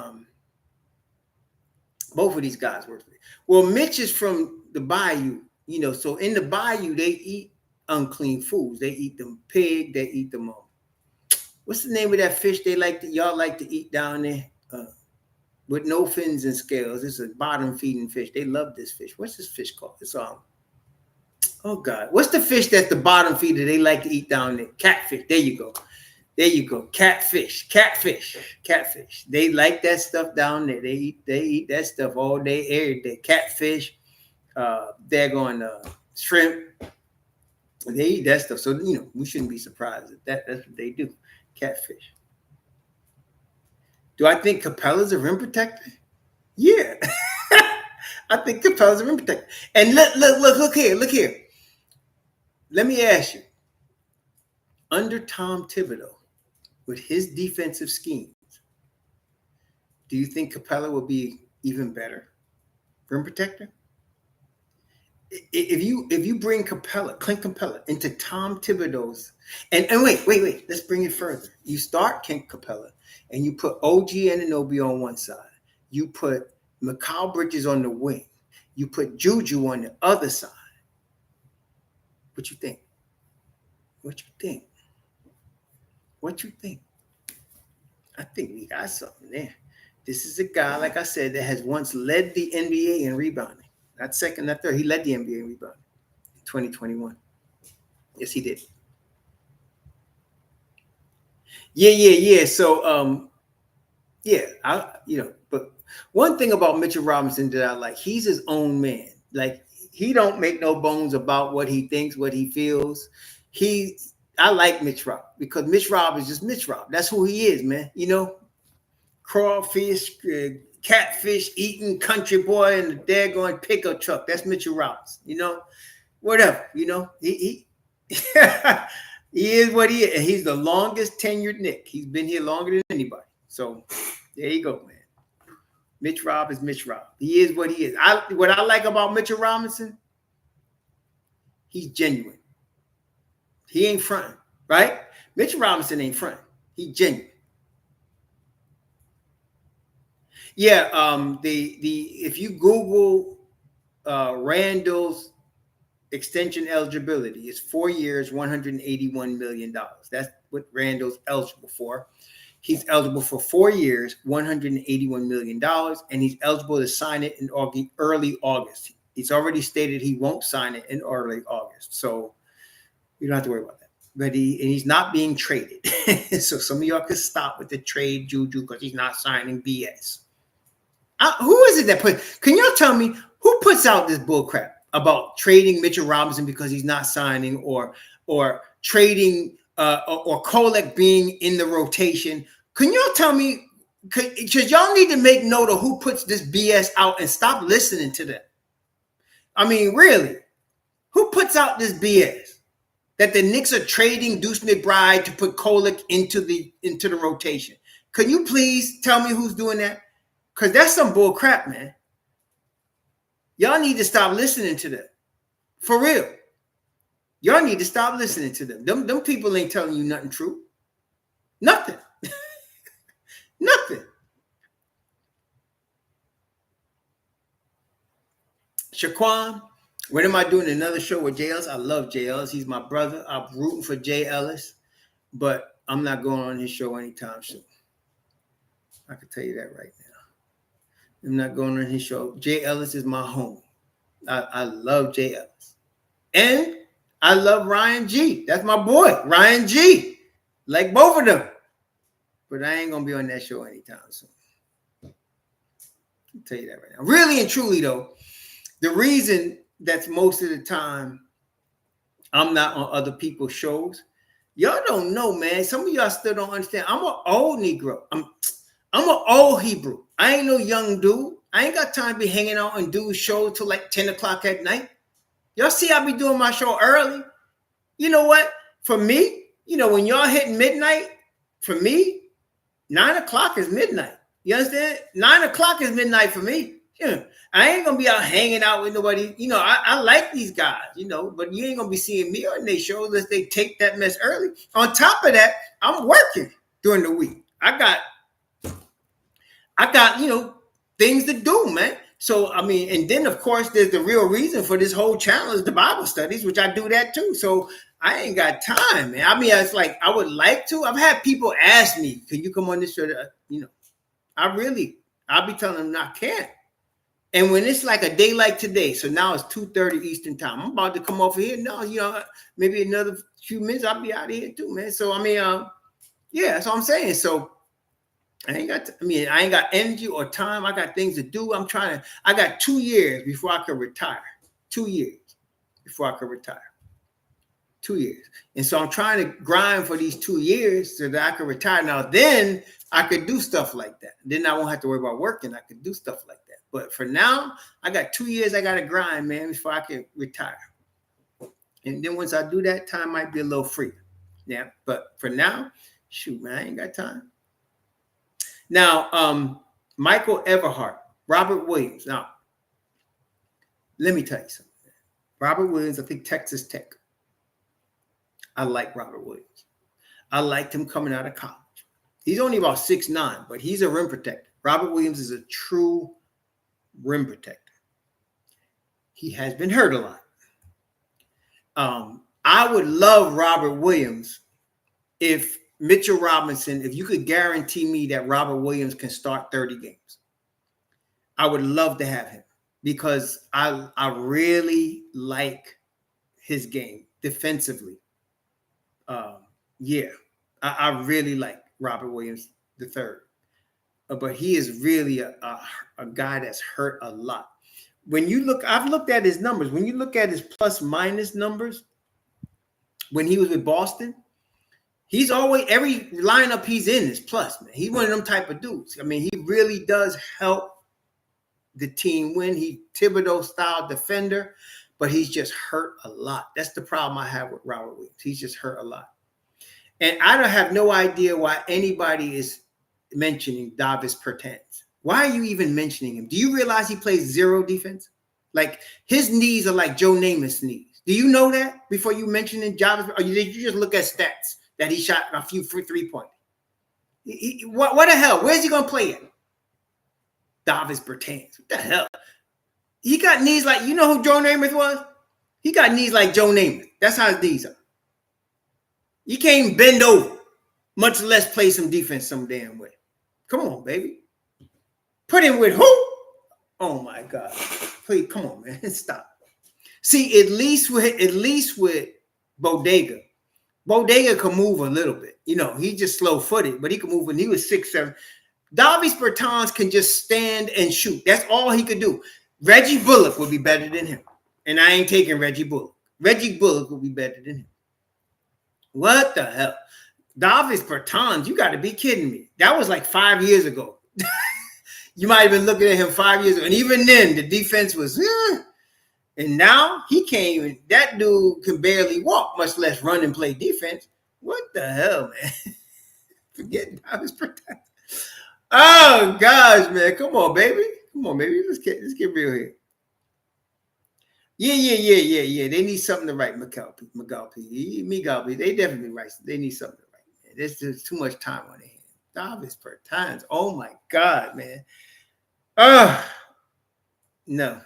both of these guys work. Well, Mitch is from the Bayou, you know. So in the Bayou, they eat unclean foods. They eat them pig. They eat them what's the name of that fish y'all like to eat down there with no fins and scales? It's a bottom feeding fish. They love this fish. What's this fish called? It's oh God, what's the fish that's the bottom feeder they like to eat down there? Catfish. There you go. Catfish. They like that stuff down there. They eat that stuff all day, every day. Catfish. They're going shrimp. They eat that stuff. So you know we shouldn't be surprised that's what they do. Catfish. Do I think Capella's a rim protector? Yeah. I think Capella's a rim protector. And look here. Let me ask you. Under Tom Thibodeau, with his defensive schemes, do you think Capella will be even better rim protector? If you bring Clint Capella into Tom Thibodeau's, and wait, let's bring it further. You start Clint Capella and you put OG Anunoby on one side. You put Mikal Bridges on the wing. You put Juju on the other side. What you think? I think we got something there. This is a guy, like I said, that has once led the NBA in rebounding. Not second, not third. He led the NBA in rebounding in 2021. Yes, he did. Yeah. So, but one thing about Mitchell Robinson that I like, he's his own man. Like, he don't make no bones about what he thinks, what he feels. I like Mitch Rob because Mitch Rob is just Mitch Rob. That's who he is, man. You know, crawfish, catfish eating country boy in the daggone pickup truck. That's Mitchell Robinson. You know, whatever. You know, he he is what he is. And he's the longest tenured Knick. He's been here longer than anybody. So there you go, man. Mitch Rob is Mitch Rob. He is what he is. What I like about Mitchell Robinson, he's genuine. He ain't fronting, right? Mitchell Robinson ain't fronting. He's genuine. Yeah, if you Google Randall's extension eligibility, it's 4 years, $181 million. That's what Randall's eligible for. He's eligible for 4 years, $181 million, and he's eligible to sign it in early August. He's already stated he won't sign it in early August, so you don't have to worry about that. But he's not being traded. So some of y'all can stop with the trade juju because he's not signing BS. Who is it that can y'all tell me who puts out this bull crap about trading Mitchell Robinson because he's not signing or trading or Kolek being in the rotation? Can y'all tell me, because y'all need to make note of who puts this BS out and stop listening to them. I mean, really, who puts out this BS? That the Knicks are trading Duce McBride to put Kolek into the rotation. Can you please tell me who's doing that? Because that's some bull crap, man. Y'all need to stop listening to them. For real. Y'all need to stop listening to them. Them people ain't telling you nothing true. Nothing. Nothing. Shaquan, when am I doing another show with Jay Ellis? I love Jay Ellis. He's my brother. I'm rooting for Jay Ellis. but I'm not going on his show anytime soon. I can tell you that right now. I'm not going on his show. Jay Ellis is my homie. I love Jay Ellis. And I love Ryan G. That's my boy, Ryan G. Like both of them. But I ain't going to be on that show anytime soon. I'll tell you that right now. Really and truly, though, the reason that's most of the time I'm not on other people's shows, y'all don't know, man. Some of y'all still don't understand. I'm an old Negro. I'm an old Hebrew. I ain't no young dude. I ain't got time to be hanging out and do shows till like 10 o'clock at night. Y'all see I be doing my show early. You know what? For me, when y'all hitting midnight, for me, 9 o'clock is midnight. You understand? 9 o'clock is midnight for me. Yeah. I ain't going to be out hanging out with nobody. I like these guys, but you ain't going to be seeing me on their show unless they take that mess early. On top of that, I'm working during the week. I got things to do, man. So, and then, of course, there's the real reason for this whole channel is the Bible studies, which I do that too. So I ain't got time, man. It's like I would like to. I've had people ask me, can you come on this show? I'll be telling them I can't. And when it's like a day like today, so now it's 2:30 Eastern time. I'm about to come off of here. No, maybe another few minutes, I'll be out of here too, man. So, yeah, that's what I'm saying. So I ain't got energy or time. I got things to do. I got 2 years before I can retire. 2 years before I can retire. 2 years. And so I'm trying to grind for these 2 years so that I can retire. Now, then I could do stuff like that. Then I won't have to worry about working. I could do stuff like that. But for now, I got 2 years I got to grind, man, before I can retire. And then once I do that, time might be a little free. Yeah. But for now, shoot, man, I ain't got time. Now, Michael Everhart, Robert Williams. Now, let me tell you something. Robert Williams, I think Texas Tech. I like Robert Williams. I liked him coming out of college. He's only about 6'9", but he's a rim protector. Robert Williams is a true rim protector. He has been hurt a lot. I would love Robert Williams if Mitchell Robinson, if you could guarantee me that Robert Williams can start 30 games. I would love to have him because I really like his game defensively. I really like Robert Williams III. But he is really a guy that's hurt a lot. When you look, I've looked at his numbers. When you look at his plus minus numbers, when he was with Boston, he's always, every lineup he's in is plus, man. He's one of them type of dudes. He really does help the team win. He Thibodeau style defender, but he's just hurt a lot. That's the problem I have with Robert Williams. He's just hurt a lot. And I don't have no idea why anybody is mentioning Davis Bertans. Why are you even mentioning him? Do you realize he plays zero defense? Like his knees are like Joe Namath's knees. Do you know that before you mention it, Davis? Or did you just look at stats that he shot a few for 3-point? What the hell? Where's he gonna play at? Davis Bertans. What the hell? He got knees like, you know who Joe Namath was? He got knees like Joe Namath. That's how his knees are. You can't even bend over, much less play some defense some damn way. Come on, baby. Put him with who? Oh my God. Please, come on, man. Stop. See, at least with Bodega can move a little bit. He's just slow-footed, but he can move when he was 6'7". Davis Bertans can just stand and shoot. That's all he could do. Reggie Bullock would be better than him. And I ain't taking Reggie Bullock. Reggie Bullock would be better than him. What the hell? Davis Bertans, you got to be kidding me. That was like 5 years ago. You might have been looking at him 5 years ago. And even then, the defense was, And now he can't even, that dude can barely walk, much less run and play defense. What the hell, man? Forget Davis Bertans. Oh, gosh, man. Come on, baby. Let's get real here. Yeah. They need something to write, McGalpy. They definitely write. They need something to write. Man. There's just too much time on their hands. Davis Bertans. Oh my God, man. No.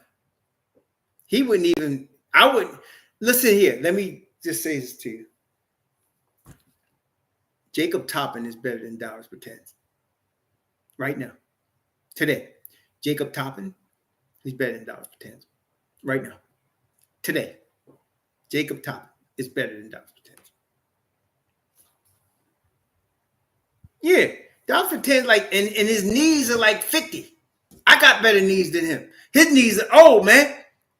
He wouldn't even. I would listen here. Let me just say this to you. Jacob Toppin is better than Dollars Pretends. Right now. Today. Jacob Toppin is better than Dollars Pretends. Right now. Today. Jacob Toppin is better than Dollars Pretends. Yeah. Dollars Pretends, like, and his knees are like 50. I got better knees than him. His knees are old, man.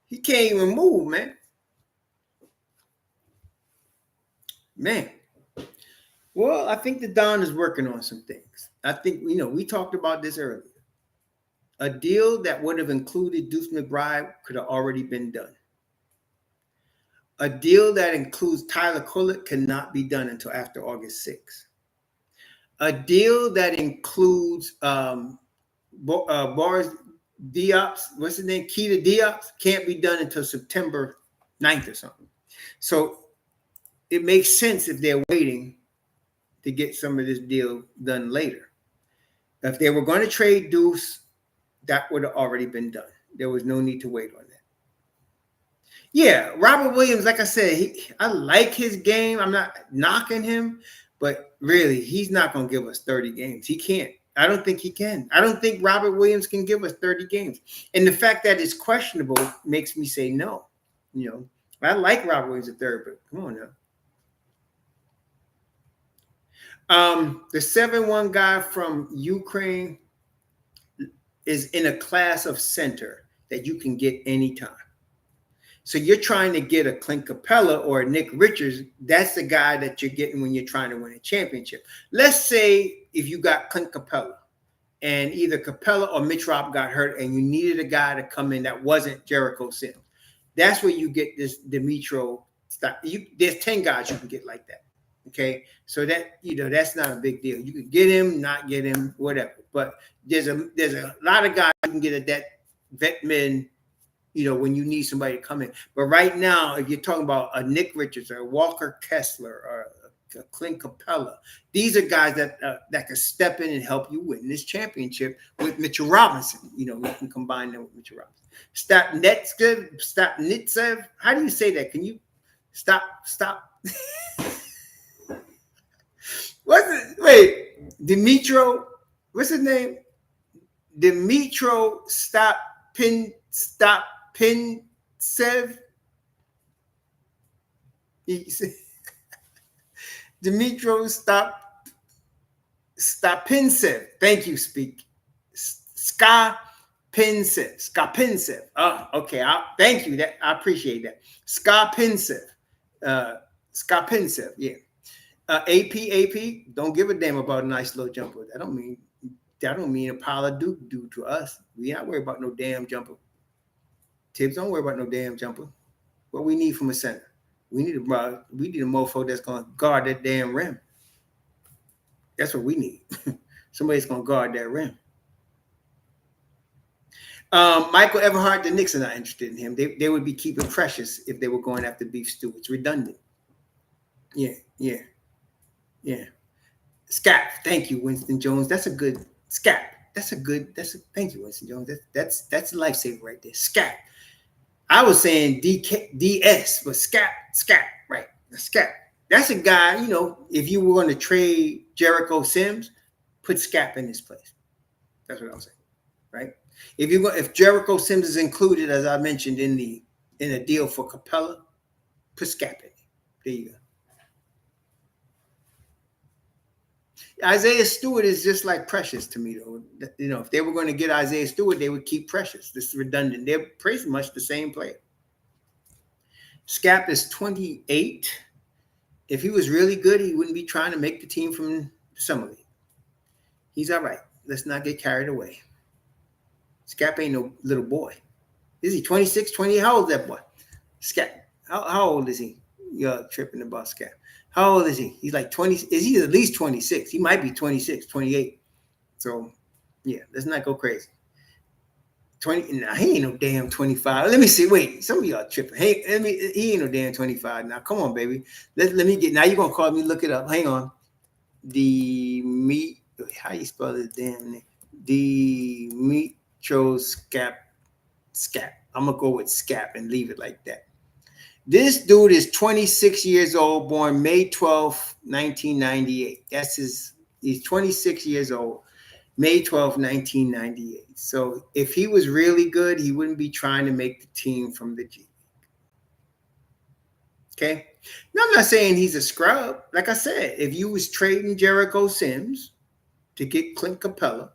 He can't even move, man. Man. Well, I think the Don is working on some things. I think, we talked about this earlier. A deal that would have included Duce McBride could have already been done. A deal that includes Tyler Kullert cannot be done until after August 6th. A deal that includes Boris Diop, what's his name? Keita Diop, can't be done until September 9th or something. So it makes sense if they're waiting to get some of this deal done later. If they were going to trade Duce, that would have already been done. There was no need to wait on that. Yeah, Robert Williams, like I said, I like his game. I'm not knocking him, but really, he's not going to give us 30 games. He can't. I don't think he can. I don't think Robert Williams can give us 30 games. And the fact that it's questionable makes me say no. I like Robert Williams at third, but come on now. The 7-1 guy from Ukraine is in a class of center that you can get anytime. So you're trying to get a Clint Capella or a Nick Richards. That's the guy that you're getting when you're trying to win a championship. Let's say if you got Clint Capella and either Capella or Mitch Rob got hurt and you needed a guy to come in that wasn't Jericho Sims. That's where you get this Dimitro stuff. There's 10 guys you can get like that. Okay. So that, that's not a big deal. You can get him, not get him, whatever. But there's a lot of guys you can get at that vet men, when you need somebody to come in. But right now, if you're talking about a Nick Richards or a Walker Kessler or a Clint Capella, these are guys that can step in and help you win this championship with Mitchell Robinson. We can combine them with Mitchell Robinson. Stapnitsev. How do you say that? Can you stop? Dimitro. What's his name? Dimitro Stapintsev. Dimitro Stapintsev. Thank you, speak. Skapintsev. Oh, okay. Thank you. I appreciate that. Skapintsev. Skapintsev. Yeah. AP. Don't give a damn about a nice little jumper. That don't mean a pile of Duke do to us. We not worried about no damn jumper. Thibs don't worry about no damn jumper. What we need from a center, we need a mofo that's gonna guard that damn rim. That's what we need. Somebody's gonna guard that rim. Michael Everhart, the Knicks are not interested in him. They would be keeping Precious if they were going after Beef Stew. It's redundant. Yeah. Scap. Thank you, Winston Jones. That's a good Scap. Thank you, Winston Jones. That's a lifesaver right there. Scap. I was saying DS, but Scap, right? Scap. That's a guy, if you were going to trade Jericho Sims, put Scap in his place. That's what I'm saying, right? If Jericho Sims is included, as I mentioned in a deal for Capella, put Scap in. There you go. Isaiah Stewart is just like Precious to me, though. If they were going to get Isaiah Stewart, they would keep Precious. This is redundant. They're pretty much the same player. Scap is 28. If he was really good, he wouldn't be trying to make the team from the Summer League. He's all right. Let's not get carried away. Scap ain't no little boy. Is he 26, 28? How old is that boy? Scap. How old is he? You're tripping about Scap. How old is he? He's like 20. Is he at least 26? He might be 26, 28. So, yeah, let's not go crazy. 20. Nah, he ain't no damn 25. Let me see. Wait, some of y'all tripping. Hey, he ain't no damn 25. Now, come on, baby. Let me get. Now you're gonna call me. Look it up. Hang on. How you spell his damn name? Dimitro Scap. I'm gonna go with Scap and leave it like that. This dude is 26 years old, born May 12th, 1998. He's 26 years old, May 12th, 1998. So if he was really good, he wouldn't be trying to make the team from the G. Okay. Now, I'm not saying he's a scrub. Like I said, if you was trading Jericho Sims to get Clint Capella,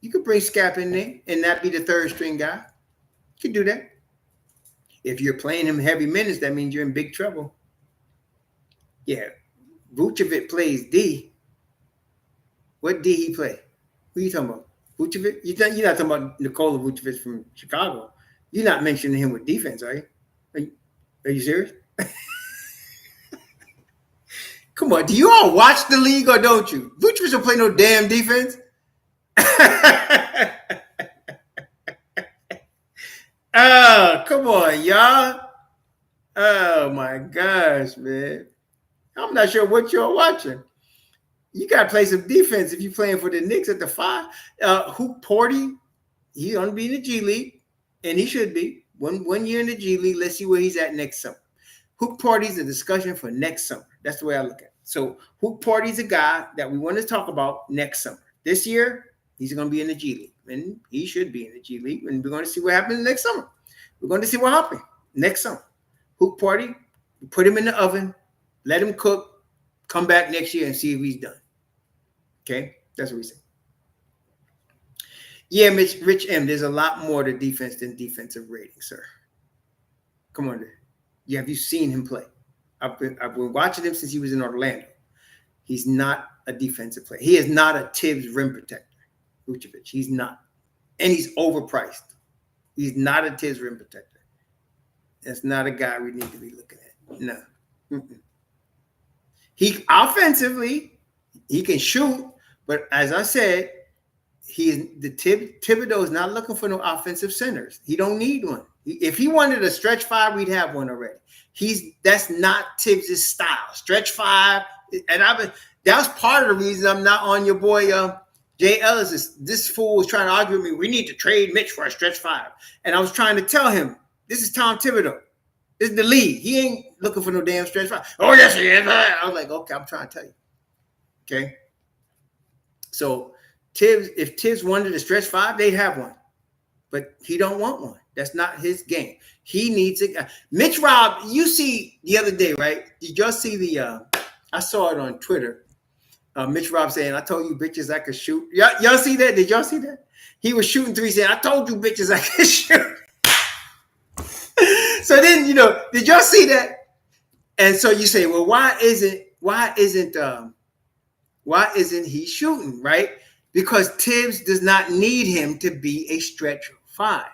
you could bring Scap in there and not be the third string guy. You could do that. If you're playing him heavy minutes, that means you're in big trouble. Yeah. Vucevic plays D. What D he play? Who are you talking about? Vucevic? You're not talking about Nikola Vucevic from Chicago. You're not mentioning him with defense, are you? Are you serious? Come on. Do you all watch the league or don't you? Vucevic don't play no damn defense. Oh, come on, y'all. Oh, my gosh, man. I'm not sure what you're watching. You got to play some defense if you're playing for the Knicks at the 5. Hoop Porty, he's going to be in the G League, and he should be. One year in the G League. Let's see where he's at next summer. Hoop Porty's a discussion for next summer. That's the way I look at it. So Hoop Porty's a guy that we want to talk about next summer. This year, he's going to be in the G League, and he should be in the G League, and we're going to see what happens next summer. We're going to see what happens next summer. Hoop Porty, put him in the oven, let him cook, come back next year and see if he's done. Okay, that's what we say. Yeah, Rich M, there's a lot more to defense than defensive rating, sir. Come on, there. Yeah, have you seen him play? I've been watching him since he was in Orlando. He's not a defensive player. He is not a Thibs rim protector, Vucevic. He's not. And he's overpriced. He's not a Thibs rim protector. That's not a guy we need to be looking at. No. Mm-mm. He offensively, he can shoot, but as I said, Thibodeau is not looking for no offensive centers. He don't need one. If he wanted a stretch 5, we'd have one already. That's not Thibs' style. Stretch 5, and that was part of the reason I'm not on your boy Jay Ellis. This fool was trying to argue with me. We need to trade Mitch for a stretch 5, and I was trying to tell him this is Tom Thibodeau. This is the league. He ain't looking for no damn stretch 5. Oh yes, he is. I was like, okay, I'm trying to tell you. Okay, so if Thibs wanted a stretch 5, they'd have one, but he don't want one. That's not his game. He needs a Mitch Rob. You see the other day, right? Did y'all see I saw it on Twitter. Mitch Rob saying, "I told you bitches I could shoot." Y'all see that? Did y'all see that? He was shooting 3, saying, "I told you bitches I could shoot." So then, did y'all see that? And so you say, well, why isn't he shooting, right? Because Thibs does not need him to be a stretch 5.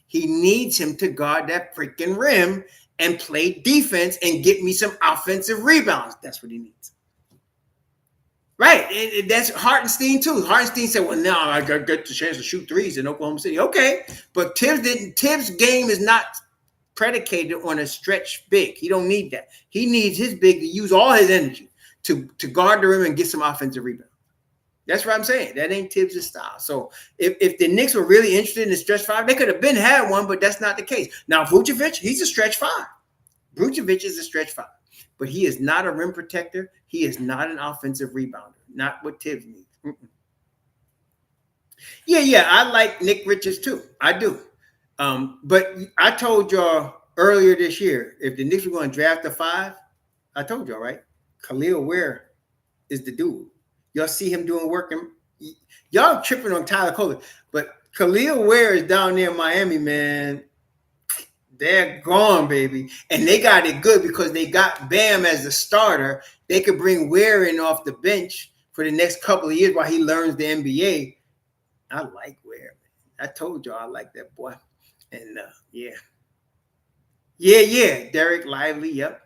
He needs him to guard that freaking rim and play defense and get me some offensive rebounds. That's what he needs. Right. And that's Hartenstein too. Hartenstein said, well, now I got the chance to shoot 3s in Oklahoma City. Okay. But Thibs' game is not predicated on a stretch big. He don't need that. He needs his big to use all his energy to guard the rim and get some offensive rebounds. That's what I'm saying. That ain't Thibs' style. So if the Knicks were really interested in the stretch 5, they could have had one, but that's not the case. Now, Vucevic, he's a stretch 5. Vucevic is a stretch 5, but he is not a rim protector. He is not an offensive rebounder. Not what Thibs needs. Mm-mm. Yeah, I like Nick Richards too. I do. But I told y'all earlier this year, if the Knicks were going to draft a 5, I told y'all, right? Khalil Ware is the dude. Y'all see him doing work. Y'all tripping on Tyler Coley. But Khalil Ware is down there in Miami, man. They're gone, baby. And they got it good because they got Bam as the starter. They could bring Ware in off the bench for the next couple of years while he learns the NBA. I like Ware, man. I told y'all I like that boy. And yeah. Derek Lively, yep.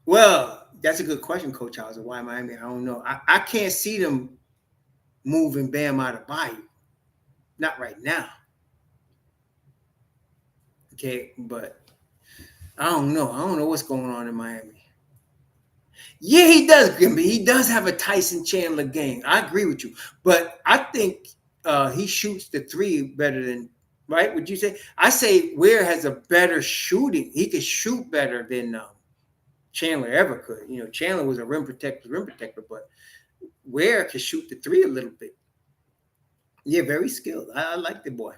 Well, that's a good question, Coach House. Why Miami? I don't know. I can't see them moving Bam out of Bayou. Not right now. Okay, but I don't know. I don't know what's going on in Miami. Yeah, he does, Grimby. He does have a Tyson Chandler game. I agree with you. But I think he shoots the 3 better than right? Would you say? I say Ware has a better shooting. He could shoot better than Chandler ever could. You know, Chandler was a rim protector, but Ware could shoot the three a little bit. Yeah, very skilled. I like the boy.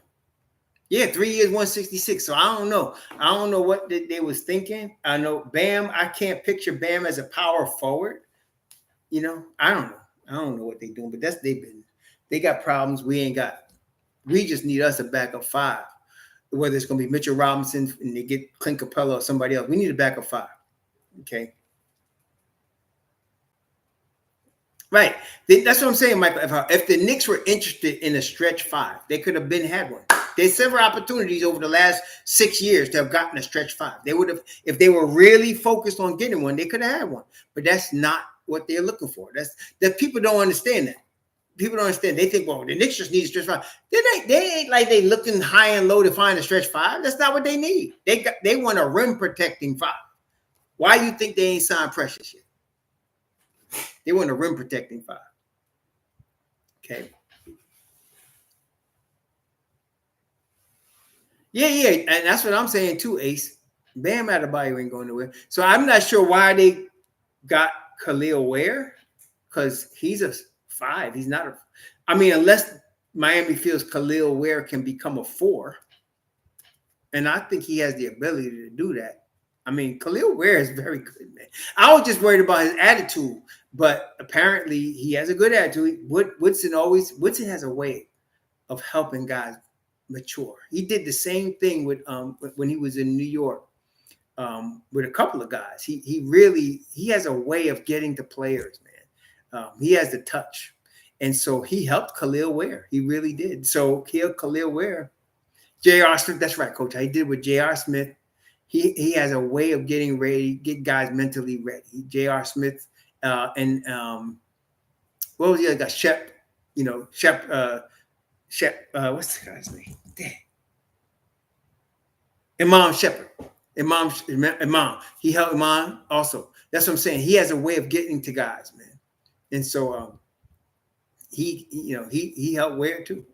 Yeah, 3 years, 166. So I don't know. I don't know what they was thinking. I know Bam. I can't picture Bam as a power forward. You know, I don't know. I don't know what they're doing, but they got problems we ain't got. We just need us a backup five. Whether it's going to be Mitchell Robinson and they get Clint Capella or somebody else, we need a backup five. Okay. Right. That's what I'm saying, Michael. If the Knicks were interested in a stretch five, they could have had one. There's several opportunities over the last 6 years to have gotten a stretch five. They would have, if they were really focused on getting one, they could have had one. But that's not what they're looking for. That people don't understand that. People don't understand. They think, well, the Knicks just need a stretch five. They ain't like they looking high and low to find a stretch five. That's not what they need. They want a rim protecting five. Why do you think they ain't signed Precious yet? They want a rim protecting five. Okay. Yeah, and that's what I'm saying too, Ace. Bam Adebayo ain't going nowhere. So I'm not sure why they got Khalil Ware, because he's a five. He's not unless Miami feels Khalil Ware can become a four. And I think he has the ability to do that. I mean, Khalil Ware is very good, man. I was just worried about his attitude, but apparently he has a good attitude. Woodson has a way of helping guys mature. He did the same thing with when he was in New York with a couple of guys. He has a way of getting to players, man. He has the touch, and so he helped Khalil Ware. He really did. So Khalil Ware, J.R. Smith. That's right, Coach. I did with J.R. Smith. He has a way of getting ready, get guys mentally ready. J.R. Smith and what was the other guy? Shep. You know, Shep. What's the guy's name? Damn. Imam Shepard. Imam. He helped Imam also. That's what I'm saying. He has a way of getting to guys, man. And so he helped Ware too.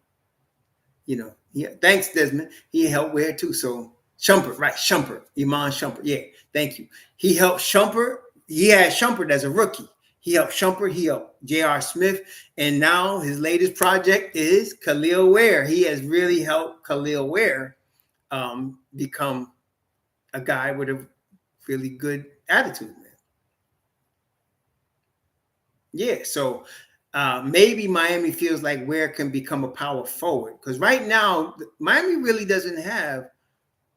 You know, thanks, Desmond. He helped Ware too. So Shumpert, right? Shumpert. Iman Shumpert. Yeah, thank you. He helped Shumpert. He had Shumpert as a rookie. He helped Shumpert. He helped J.R. Smith. And now his latest project is Khalil Ware. He has really helped Khalil Ware become a guy with a really good attitude, man. Yeah, so maybe Miami feels like Ware can become a power forward. Because right now, Miami really doesn't have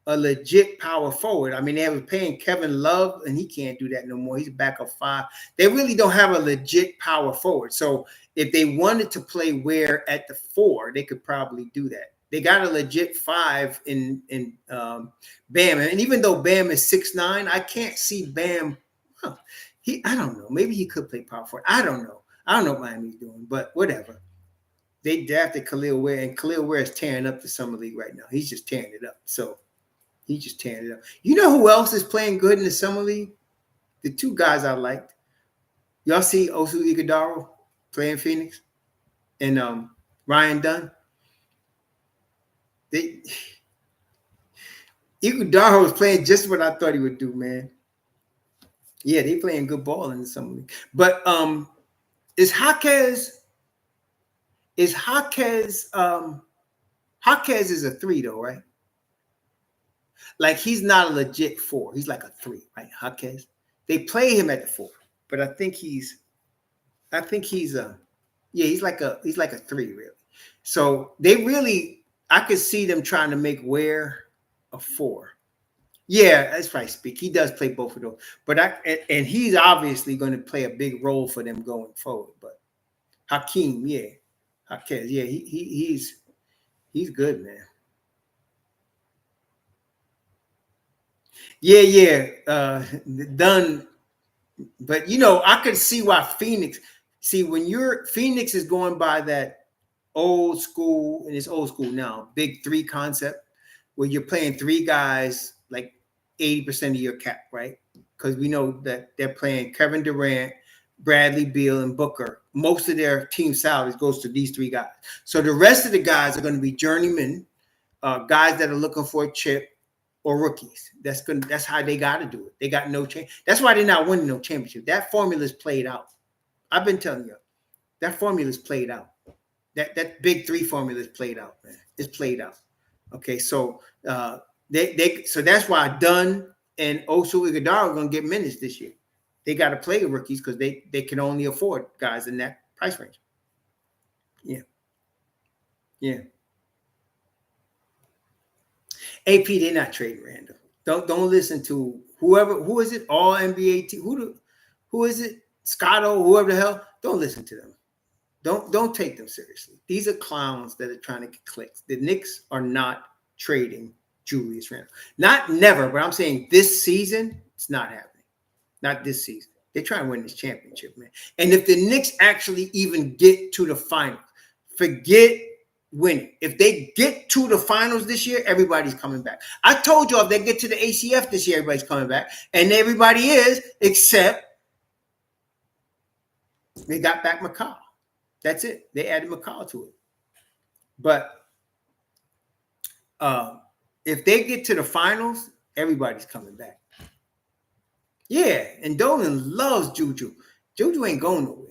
a legit power forward. I mean, they were paying Kevin Love, and he can't do that no more. He's back up five. They really don't have a legit power forward. So if they wanted to play Ware at the four, they could probably do that. They got a legit five in Bam. And even though Bam is 6'9", I can't see Bam. I don't know. Maybe he could play power forward. I don't know. I don't know what Miami's doing, but whatever. They drafted Khalil Ware, and Khalil Ware is tearing up the summer league right now. He's just tearing it up. So he's just tearing it up. You know who else is playing good in the summer league? The two guys I liked. Y'all see Osu Ighodaro playing Phoenix and Ryan Dunn? Ighodaro was playing just what I thought he would do, man. Yeah, they playing good ball in the summer league. But is Jaquez is a three though, right? Like he's not a legit four. He's like a three, right? Jaquez. They play him at the four, but I think he's he's like a three, really. So I could see them trying to make Ware a four. Yeah, that's right, Speak. He does play both of those. But and he's obviously going to play a big role for them going forward. But Hakeem, yeah. Jaquez, yeah, he's good, man. Yeah. Done. But I could see why Phoenix. See, when Phoenix is going by that old school, and it's old school now, big three concept, where you're playing three guys like 80% of your cap, right? Because we know that they're playing Kevin Durant, Bradley Beal, and Booker. Most of their team salaries goes to these three guys. So the rest of the guys are going to be journeymen guys that are looking for a chip or rookies. That's how they got to do it. They got no chance. That's why they're not winning no championship. That formula is played out. I've been telling you, that formula is played out. That big three formula is played out, man. It's played out. Okay, so so that's why Dunn and Osu Iguodala are going to get minutes this year. They got to play the rookies because they can only afford guys in that price range. Yeah. AP, they're not trading Randall. Don't listen to who is it? All NBA team. Who is it? Scotto, whoever the hell. Don't listen to them. Don't take them seriously. These are clowns that are trying to get clicks. The Knicks are not trading Julius Randle. Not never, but I'm saying this season, it's not happening. Not this season. They're trying to win this championship, man. And if the Knicks actually even get to the finals, forget winning. If they get to the finals this year, everybody's coming back. I told you if they get to the ACF this year, everybody's coming back. And everybody is, except they got back McCall. That's it. They added McCall to it. But if they get to the finals, everybody's coming back. Yeah, and Dolan loves Juju. Juju ain't going nowhere.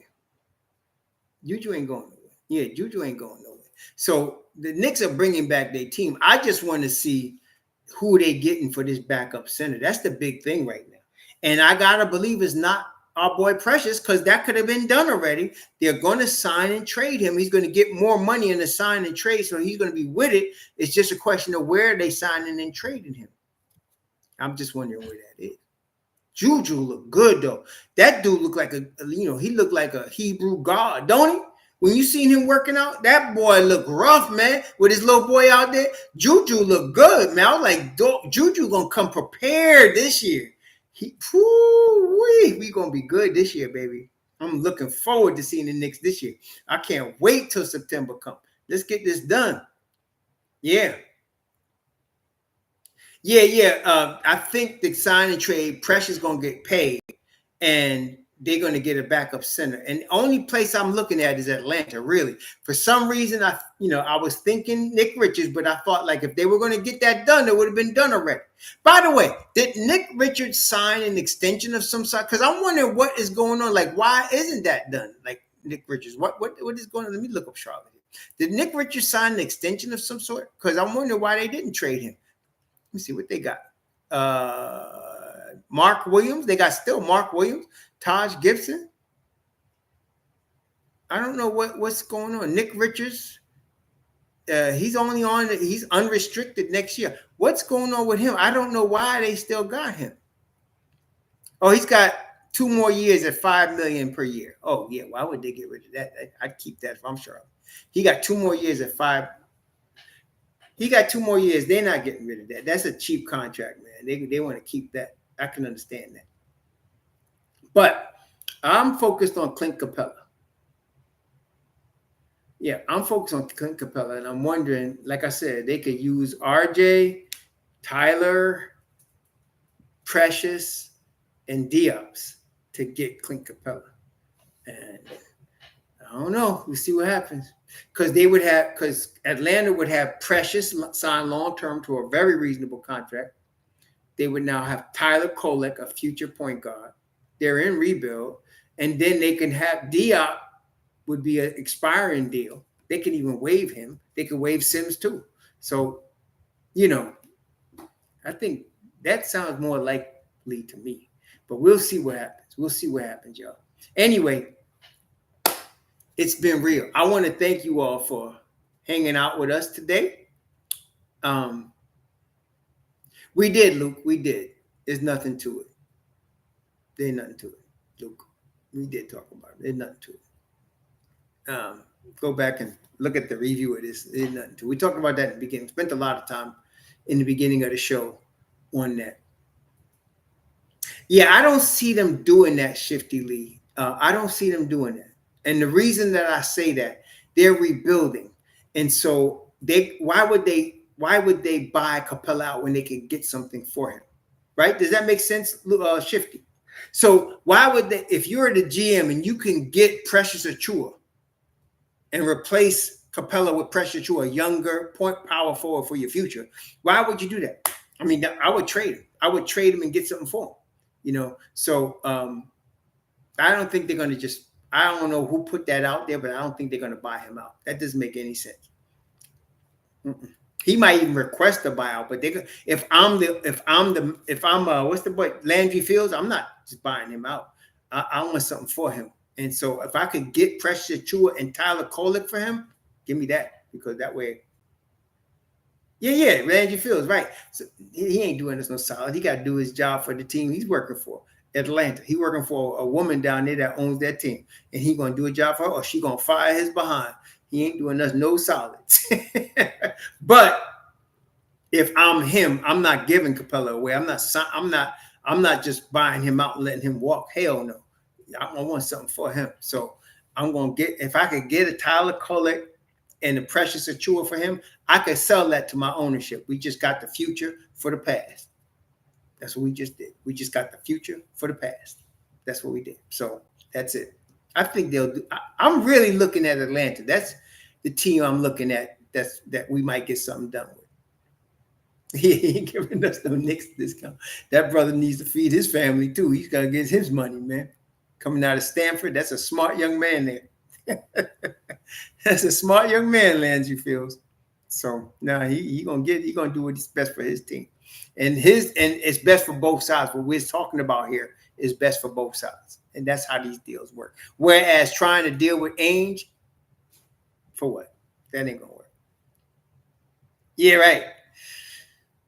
Yeah, Juju ain't going nowhere. So the Knicks are bringing back their team. I just want to see who they getting for this backup center. That's the big thing right now. And I got to believe it's not our boy Precious, because that could have been done already. They're going to sign and trade him. He's going to get more money in the sign and trade, so he's going to be with it. It's just a question of where they signing and trading him. I'm just wondering where that is. Juju look good, though. That dude looked like he looked like a Hebrew god, don't he? When you seen him working out, that boy looked rough, man, with his little boy out there. Juju looked good, man. I was like, Juju going to come prepared this year. We gonna be good this year, baby. I'm looking forward to seeing the Knicks this year. I can't wait till September comes. Let's get this done. Yeah. I think the sign and trade Precious gonna get paid, and they're gonna get a backup center. And the only place I'm looking at is Atlanta. Really, for some reason, I was thinking Nick Richards, but I thought like if they were gonna get that done, it would have been done already. By the way, did Nick Richards sign an extension of some sort? Because I'm wondering what is going on. Like, why isn't that done? Like Nick Richards, what is going on? Let me look up Charlotte. Did Nick Richards sign an extension of some sort? Because I'm wondering why they didn't trade him. Let me see what they got. Mark Williams. They got still Mark Williams. Taj Gibson. I don't know what's going on. Nick Richards. He's unrestricted next year. What's going on with him? I don't know why they still got him. Oh, he's got 2 more years at $5 million per year. Oh, yeah. Why would they get rid of that? I'd keep that if I'm sure. He got 2 more years at 5. He got 2 more years. They're not getting rid of that. That's a cheap contract, man. They want to keep that. I can understand that. But I'm focused on Clint Capella. Yeah, I'm focused on Clint Capella, and I'm wondering, like I said, they could use RJ, Tyler, Precious, and Diop's to get Clint Capella. And I don't know. We'll see what happens. Because Atlanta would have Precious signed long-term to a very reasonable contract. They would now have Tyler Kolek, a future point guard. They're in rebuild. And then they can have Diop would be an expiring deal. They can even waive him. They could waive Sims too. So, I think that sounds more likely to me. But we'll see what happens. We'll see what happens, y'all. Anyway, it's been real. I want to thank you all for hanging out with us today. We did, Luke. We did. There's nothing to it. There's nothing to it, Luke. We did talk about it. There's nothing to it. Go back and look at the review of this. There's nothing to it. We talked about that in the beginning. Spent a lot of time in the beginning of the show on that. Yeah, I don't see them doing that, Shifty Lee. I don't see them doing that. And the reason that I say that, they're rebuilding. And so why would they buy Capella out when they can get something for him? Right? Does that make sense, Shifty? So why would they, if you're the GM and you can get Precious Achiuwa and replace Capella with Precious Achiuwa, a younger point power forward for your future. Why would you do that? I mean, I would trade him. I would trade him and get something for him. You know, so I don't think they're going to just. I don't know who put that out there, but I don't think they're going to buy him out. That doesn't make any sense. Mm-mm. He might even request a buyout, but they. If I'm what's the boy Landry Fields, I'm not just buying him out. I want something for him, and so if I could get Precious Achiuwa and Tyler Kolek for him, give me that, because that way. Yeah, Landry Fields, right. So he ain't doing us no solid. He got to do his job for the team he's working for. Atlanta. He working for a woman down there that owns that team. And he gonna do a job for her, or she gonna fire his behind. He ain't doing us no solids. But if I'm him, I'm not giving Capella away. I'm not just buying him out and letting him walk. Hell no. I want something for him. So I'm gonna get, if I could get a Tyler Kolek and the Precious Achiuwa for him, I could sell that to my ownership. We just got the future for the past. That's what we just did. We just got the future for the past. That's what we did. So that's it. I think they'll do. I'm really looking at Atlanta. That's the team I'm looking at. That we might get something done with. He ain't giving us no Knicks discount. That brother needs to feed his family too. He's got to get his money, man. Coming out of Stanford, that's a smart young man there. That's a smart young man, Landry Fields. So now he gonna do what's best for his team, and it's best for both sides. What we're talking about here is best for both sides, and that's how these deals work. Whereas trying to deal with Ainge, for what? That ain't gonna work. Yeah, right.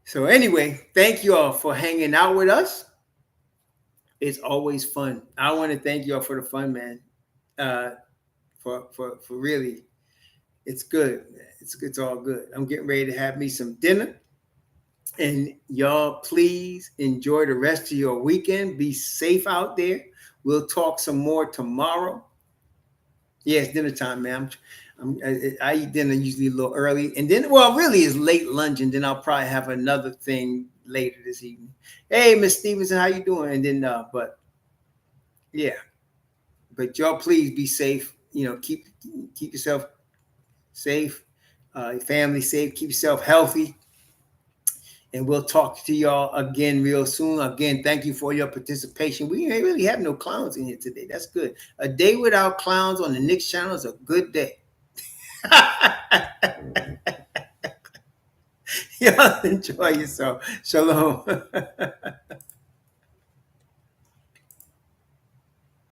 So anyway, thank you all for hanging out with us. It's always fun. I want to thank you all for the fun, man. For really, it's good. It's all good. I'm getting ready to have me some dinner. And y'all, please enjoy the rest of your weekend. Be safe out there. We'll talk some more tomorrow. Yeah, it's dinner time, man. I eat dinner usually a little early. And then, well, really it's late lunch. And then I'll probably have another thing later this evening. Hey, Miss Stevenson, how you doing? And then, but yeah. But y'all, please be safe. You know, keep yourself safe, your family safe, keep yourself healthy. And we'll talk to y'all again real soon. Again, thank you for your participation. We ain't really have no clowns in here today. That's good. A day without clowns on the Knicks channel is a good day. Y'all enjoy yourself. Shalom.